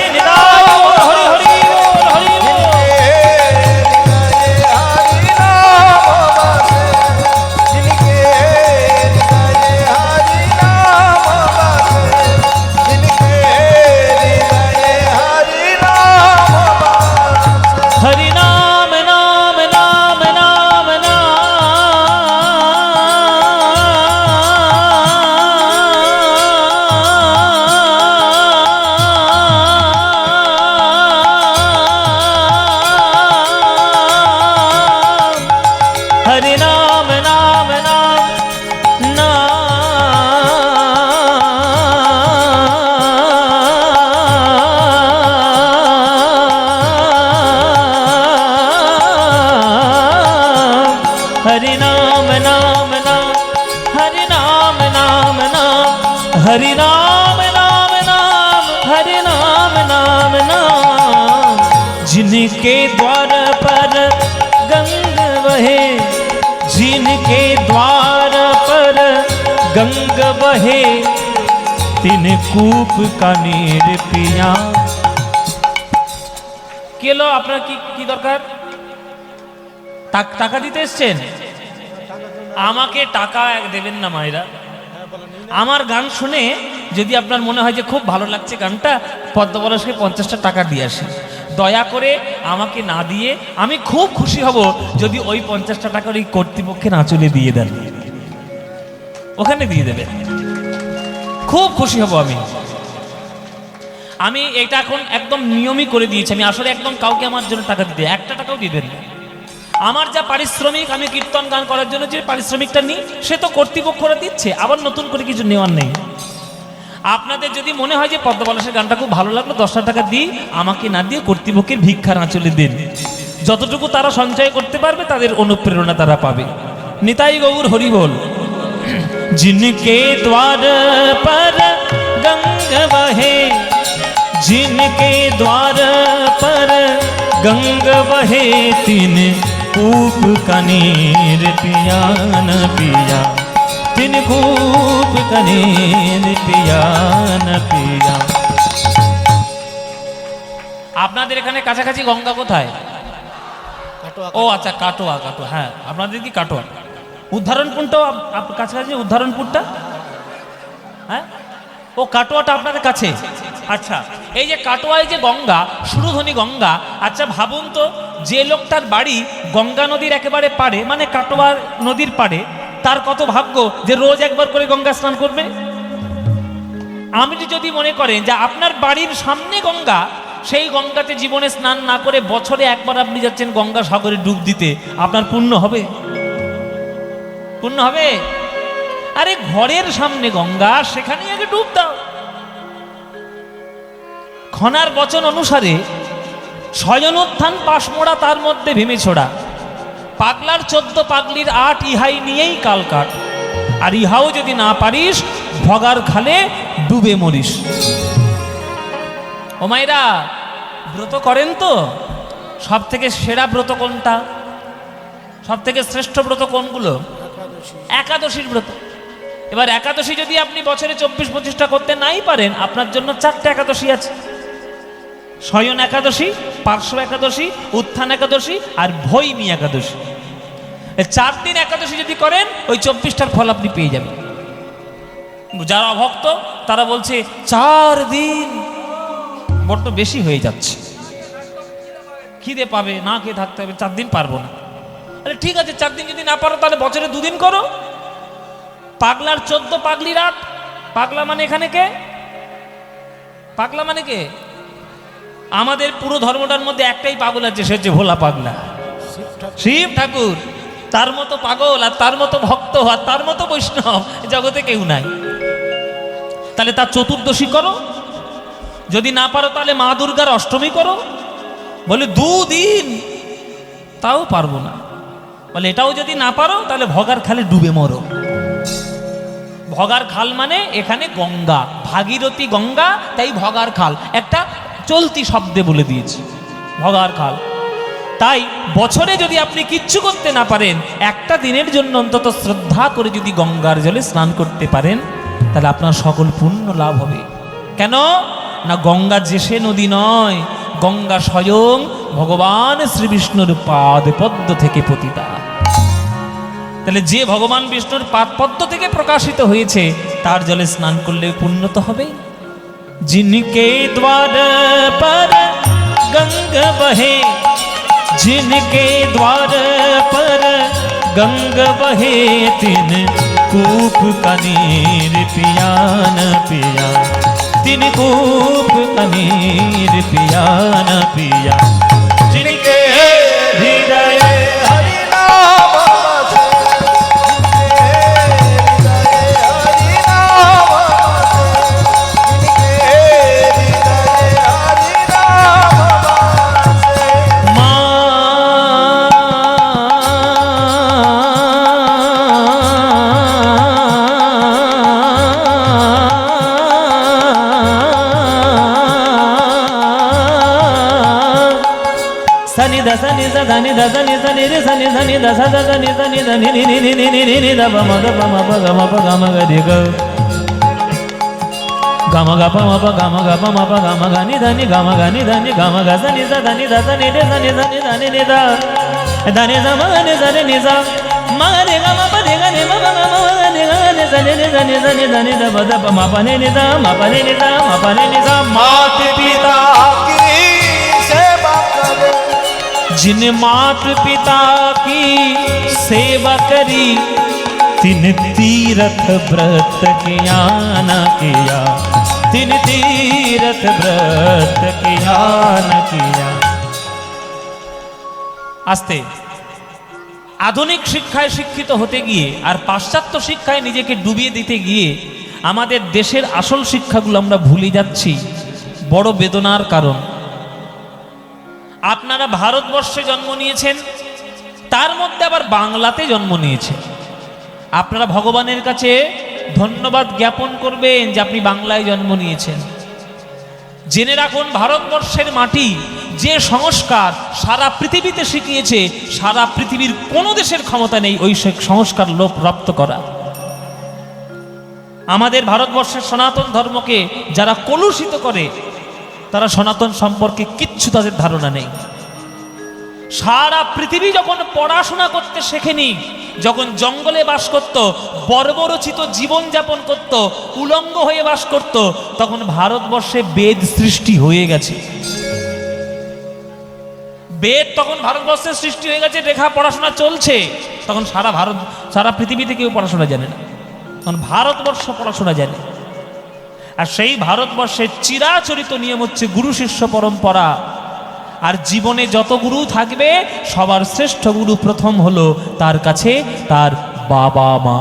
हरि नाम नाम नाम, हरि नाम नाम नाम, हरि नाम नाम नाम, हरि नाम नाम नाम। जिनके द्वार पर गंगा बहे, जिनके द्वार पर गंगा बहे, तिन कूप का नीर पिया। কে লো আপনার কি দরকার? টাকা দিতে এসছেন? আমাকে টাকা দেবেন না মায়েরা। আমার গান শুনে যদি আপনার মনে হয় যে খুব ভালো লাগছে গানটা, পদ্মপলাশকে 50টা টাকা দিয়ে আসি। দয়া করে আমাকে না দিয়ে আমি খুব খুশি হব যদি ওই 50টা টাকার ওই কর্তৃপক্ষের আঁচলে দিয়ে দেন, ওখানে দিয়ে দেবেন, খুব খুশি হব আমি এটা এখন একদম নিয়মই করে দিয়েছি। আমি আসলে একদম কাউকে আমার জন্য টাকা দিতে একটা টাকাও দিবেন না। আমার যা পারিশ্রমিক আমি কীর্তন গান করার জন্য যে পারিশ্রমিকটা নিই সে তো কর্তৃপক্ষরা দিচ্ছে, আবার নতুন করে কিছু নেওয়ার নেই। আপনাদের যদি মনে হয় যে পদ্মপলাশের গানটা খুব ভালো লাগলো, 10টা টাকা দিই, আমাকে না দিয়ে কর্তৃপক্ষের ভিক্ষার আঁচলে দিন। যতটুকু তারা সঞ্চয় করতে পারবে তাদের অনুপ্রেরণা তারা পাবে। নিতাই গৌর হরি বল। जिनके द्वार पर गंगा बहे, जिनके द्वार पर गंगा बहे, तिन कूप का नीर पिया न पिया, तिन कूप का नीर पिया न पिया। আপনাদের এখানে কাছাকাছি গঙ্গা কোথায়? ও আচ্ছা, কাটোয়া। কাটোয়া, হ্যাঁ আপনাদের কি কাটোয়া? উদ্ধারণপুরটাও কাছাকাছি, উদ্ধারণপুরটা, হ্যাঁ ও কাটোয়াটা আপনাদের কাছে। আচ্ছা, এই যে কাটোয়ায় যে গঙ্গা, সুরধনী গঙ্গা, আচ্ছা ভাবুন তো, যে লোকটার বাড়ি গঙ্গা নদীর একেবারে পাড়ে, মানে কাটোয়া নদীর পাড়ে, তার কত ভাগ্য যে রোজ একবার করে গঙ্গা স্নান করবে। আপনি যদি মনে করেন যে আপনার বাড়ির সামনে গঙ্গা, সেই গঙ্গাতে জীবনে স্নান না করে বছরে একবার আপনি যাচ্ছেন গঙ্গা সাগরে ডুব দিতে, আপনার পুণ্য হবে? পুণ্য হবে? আরে ঘরের সামনে গঙ্গা, সেখানে আগে ডুব দাও। খনার বচন অনুসারে শয়নোত্থান পাশমোড়া, তার মধ্যে ভীমে ছোড়া, পাগলার 14 পাগলির 8, ইহাই নিয়েই কাল কাট, আর ইহাও যদি না পারিস ভগার খালে ডুবে মরিস। ও মায়েরা, ব্রত করেন তো? সব থেকে সেরা ব্রত কোনটা? সব থেকে শ্রেষ্ঠ ব্রত কোনগুলো? একাদশীর ব্রত। এবার একাদশী যদি আপনি বছরে 24-25টা করতে নাই পারেন, আপনার জন্য 4টে একাদশী আছে। শয়ন একাদশী, পার্শ্ব একাদশী, উত্থান একাদশী আর ভৈমী একাদশী। 4 দিন একাদশী যদি করেন, ওই 24টার ফল আপনি পেয়ে যাবেন। যারা অভক্ত তারা বলছে 4 দিন বড্ড বেশি হয়ে যাচ্ছে, খিদে পাবে, না খেয়ে থাকতে হবে, 4 দিন পারবো না। আরে ঠিক আছে, 4 দিন যদি না পারো তাহলে বছরে 2 দিন করো। পাগলার 14 পাগলির 8। পাগলা মানে এখানে কে? পাগলা মানে কে? আমাদের পুরো ধর্মটার মধ্যে একটাই পাগল আছে, সে হচ্ছে ভোলা পাগলা, শিব ঠাকুর। তার মতো পাগল আর তার মতো ভক্ত আর তার মতো বৈষ্ণব জগতে কেউ নাই। তাহলে তার চতুর্দশী করো, যদি না পারো তাহলে মা দুর্গার অষ্টমী করো। বলে 2 দিন, তাও পারবো না। বলে এটাও যদি না পারো তাহলে ভগার খালে ডুবে মরো। ভগার খাল মানে এখানে গঙ্গা, ভাগীরথী গঙ্গা, তাই ভগার খাল একটা চলতি শব্দে বলে দিয়েছি, ভগার খাল। তাই বছরে যদি আপনি কিচ্ছু করতে না পারেন, একটা দিনের জন্য অন্তত শ্রদ্ধা করে যদি গঙ্গার জলে স্নান করতে পারেন, তাহলে আপনার সকল পুণ্য লাভ হবে। কেন না, গঙ্গা যে সে নদী নয়, গঙ্গা স্বয়ং ভগবান শ্রীবিষ্ণুর পাদ পদ্ম থেকে পতিতা। তাহলে যে ভগবান বিষ্ণুর পাদ পদ্ম থেকে প্রকাশিত হয়েছে, তার জলে স্নান করলে পুণ্য তো হবেই। जिनके द्वार पर गंगा बहे, जिनके द्वार पर गंगा बहे, तिन कूप का नीर पिया न पिया, तिन कूप का नीर पिया न पिया। जिनके हृदय हरि नाम बसे, दस नि सा ध नि दस नि सा नि रे सा नि ध नि दस द स नि सा नि ध नि नि नि नि नि नि नि द प म ग प म प ग म प ग म ग रे ग ग म ग प म प ग म ग प म प ग म ग नि ध नि ग म ग नि ध नि ग म ग स नि सा ध नि दस नि रे सा नि सा नि ध नि नि द ध नि सा म नि सा रे नि सा म रे ग म प रे ग नि म प ग म ग नि ग नि सा नि सा नि सा नि ध नि द प द प म प नि नि द म प नि नि द म प नि नि द मात पिता की सेवा करे, जिन मात पिता की सेवा करी तिन तीरथ व्रत किया न किया, तिन तीरथ व्रत किया न किया। আস্তে আধুনিক শিক্ষায় শিক্ষিত হতে গিয়ে আর পাশ্চাত্য শিক্ষায় নিজেকে ডুবিয়ে দিতে গিয়ে আমাদের দেশের আসল শিক্ষাগুলো আমরা ভুলে যাচ্ছি, বড় বেদনার কারণ। আপনারা ভারতবর্ষে জন্ম নিয়েছেন, তার মধ্যে আবার বাংলাতে জন্ম নিয়েছেন। আপনারা ভগবানের কাছে ধন্যবাদ জ্ঞাপন করবেন যে আপনি বাংলায় জন্ম নিয়েছেন। জেনে রাখুন, ভারতবর্ষের মাটি যে সংস্কার সারা পৃথিবীতে শিখিয়েছে, সারা পৃথিবীর কোনো দেশের ক্ষমতা নেই ওই সংস্কার লোপ রপ্ত করা। আমাদের ভারতবর্ষের সনাতন ধর্মকে যারা কলুষিত করে, তারা সনাতন সম্পর্কে কিচ্ছু তাদের ধারণা নেই। সারা পৃথিবী যখন পড়াশোনা করতে শেখেনি, যখন জঙ্গলে বাস করত, বর্বরচিত জীবনযাপন করত, উলঙ্গ হয়ে বাস করত, তখন ভারতবর্ষে বেদ সৃষ্টি হয়ে গেছে। বেদ তখন ভারতবর্ষের সৃষ্টি হয়ে গেছে, লেখা পড়াশোনা চলছে। তখন সারা পৃথিবীতে কেউ পড়াশোনা জানে না, তখন ভারতবর্ষ পড়াশোনা জানে। আর সেই ভারতবর্ষের চিরাচরিত নিয়ম হচ্ছে গুরু শিষ্য পরম্পরা। আর জীবনে যত গুরু থাকবে, সবার শ্রেষ্ঠ গুরু প্রথম হলো তার কাছে তার বাবা মা।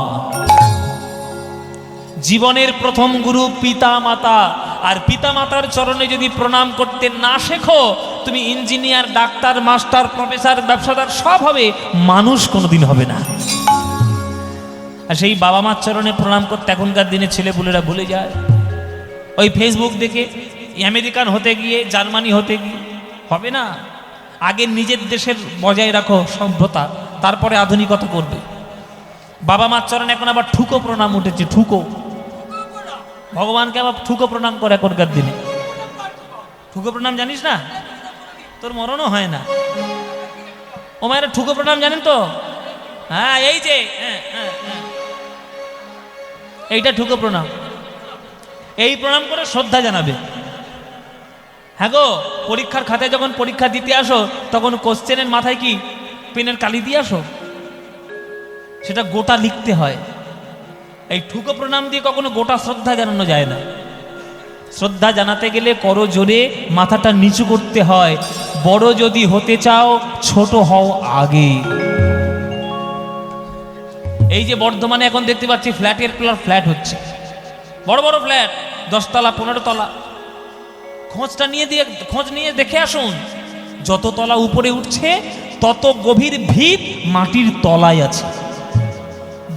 জীবনের প্রথম গুরু পিতা মাতা। আর পিতা মাতার চরণে যদি প্রণাম করতে না শেখো, তুমি ইঞ্জিনিয়ার, ডাক্তার, মাস্টার, প্রফেসর, ব্যবসাদার সব হবে, মানুষ কোনোদিন হবে না। আর সেই বাবা মার চরণে প্রণাম করতে এখনকার দিনে ছেলেপুলেরা ভুলে যায়। ওই ফেসবুক দেখে আমেরিকান হতে গিয়ে, জার্মানি হতে গিয়ে হবে না। আগে নিজের দেশের বজায় রাখো সভ্যতা, তারপরে আধুনিকতা করবে। বাবা মার চরণে এখন আবার ঠুকো প্রণাম উঠেছে, ঠুকো। ভগবানকে আবার ঠুকো প্রণাম করে এখনকার দিনে। ঠুকো প্রণাম জানিস না? তোর মরণও হয় না। ও মায়েরা ঠুকো প্রণাম জানেন তো? হ্যাঁ, এই যে এইটা ঠুকো প্রণাম। এই প্রণাম করে শ্রদ্ধা জানাবে। হ্যাঁ গো, পরীক্ষার খাতায় যখন পরীক্ষা দিতে আসো, তখন কোশ্চেনের মাথায় কি পেনের কালি দিয়ে আসো? সেটা গোটা লিখতে হয়। এই ঠুকো প্রণাম দিয়ে কখনো গোটা শ্রদ্ধা জানানো যায় না। শ্রদ্ধা জানাতে গেলে করো জোরে, মাথাটা নিচু করতে হয়। বড় যদি হতে চাও, ছোট হও আগে। এই যে বর্ধমানে এখন দেখতে পাচ্ছি ফ্ল্যাটের পর ফ্ল্যাট হচ্ছে, বড় বড় ফ্ল্যাট, 10 তলা 15 তলা। খোঁজ নিয়ে দেখে আসুন, যত তলা উপরে উঠছে তত গভীর ভিত মাটির তলায় আছে।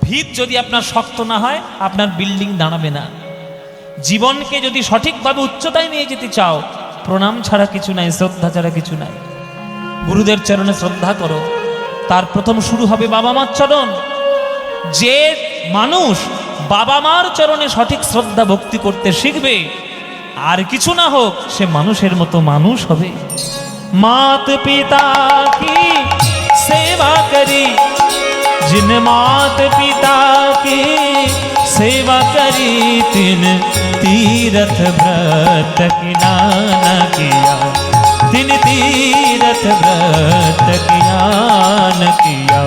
ভিত যদি আপনার শক্ত না হয়, আপনার বিল্ডিং দাঁড়াবে না। জীবনকে যদি সঠিকভাবে উচ্চতায় নিয়ে যেতে চাও, প্রণাম ছাড়া কিছু নাই, শ্রদ্ধা ছাড়া কিছু নাই। গুরুদের চরণে শ্রদ্ধা করো। তার প্রথম শুরু হবে বাবা মার চরণ। যে মানুষ বাবা মার চরণে সঠিক শ্রদ্ধা ভক্তি করতে শিখবে, আর কিছু না হোক, সে মানুষের মতো মানুষ হবে। मात पिता की सेवा करी, जिन मात पिता की सेवा करी, तिन तीरथ व्रत किया न किया, तिन तीरथ व्रत किया न किया,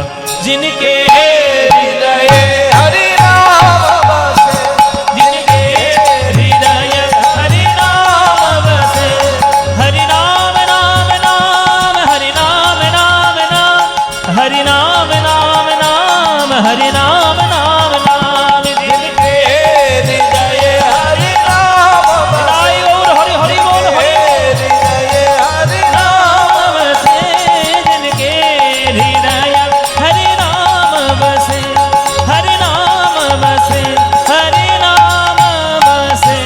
जिनके हृदय हरि नाम बसे, जिनके हृदय हरि नाम बसे, हरि नाम नाम नाम, हरि नाम नाम नाम, हरि नाम नाम नाम, हरि नाम नाम नाम, जिनके हृदय हरि नाम बसे, और हरि हरि बोल हृदय हरि नाम बसे, जिनके हृदय हरि नाम बसे, हरि नाम बसे, हरि नाम बसे।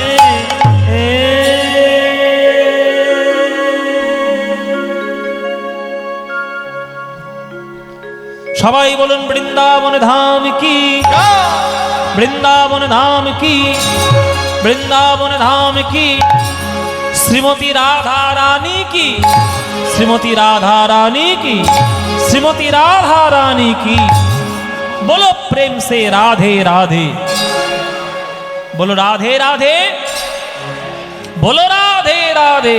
সবাই বলুন বৃন্দাবন ধাম কি, বৃন্দাবন ধাম কি, বৃন্দাবন ধাম কি, শ্রীমতী রাধা রানী কি, শ্রীমতী রাধা রানী কি, শ্রীমতী রাধা রানী কি। बोलो प्रेम से राधे राधे, बोलो राधे राधे, बोलो राधे राधे।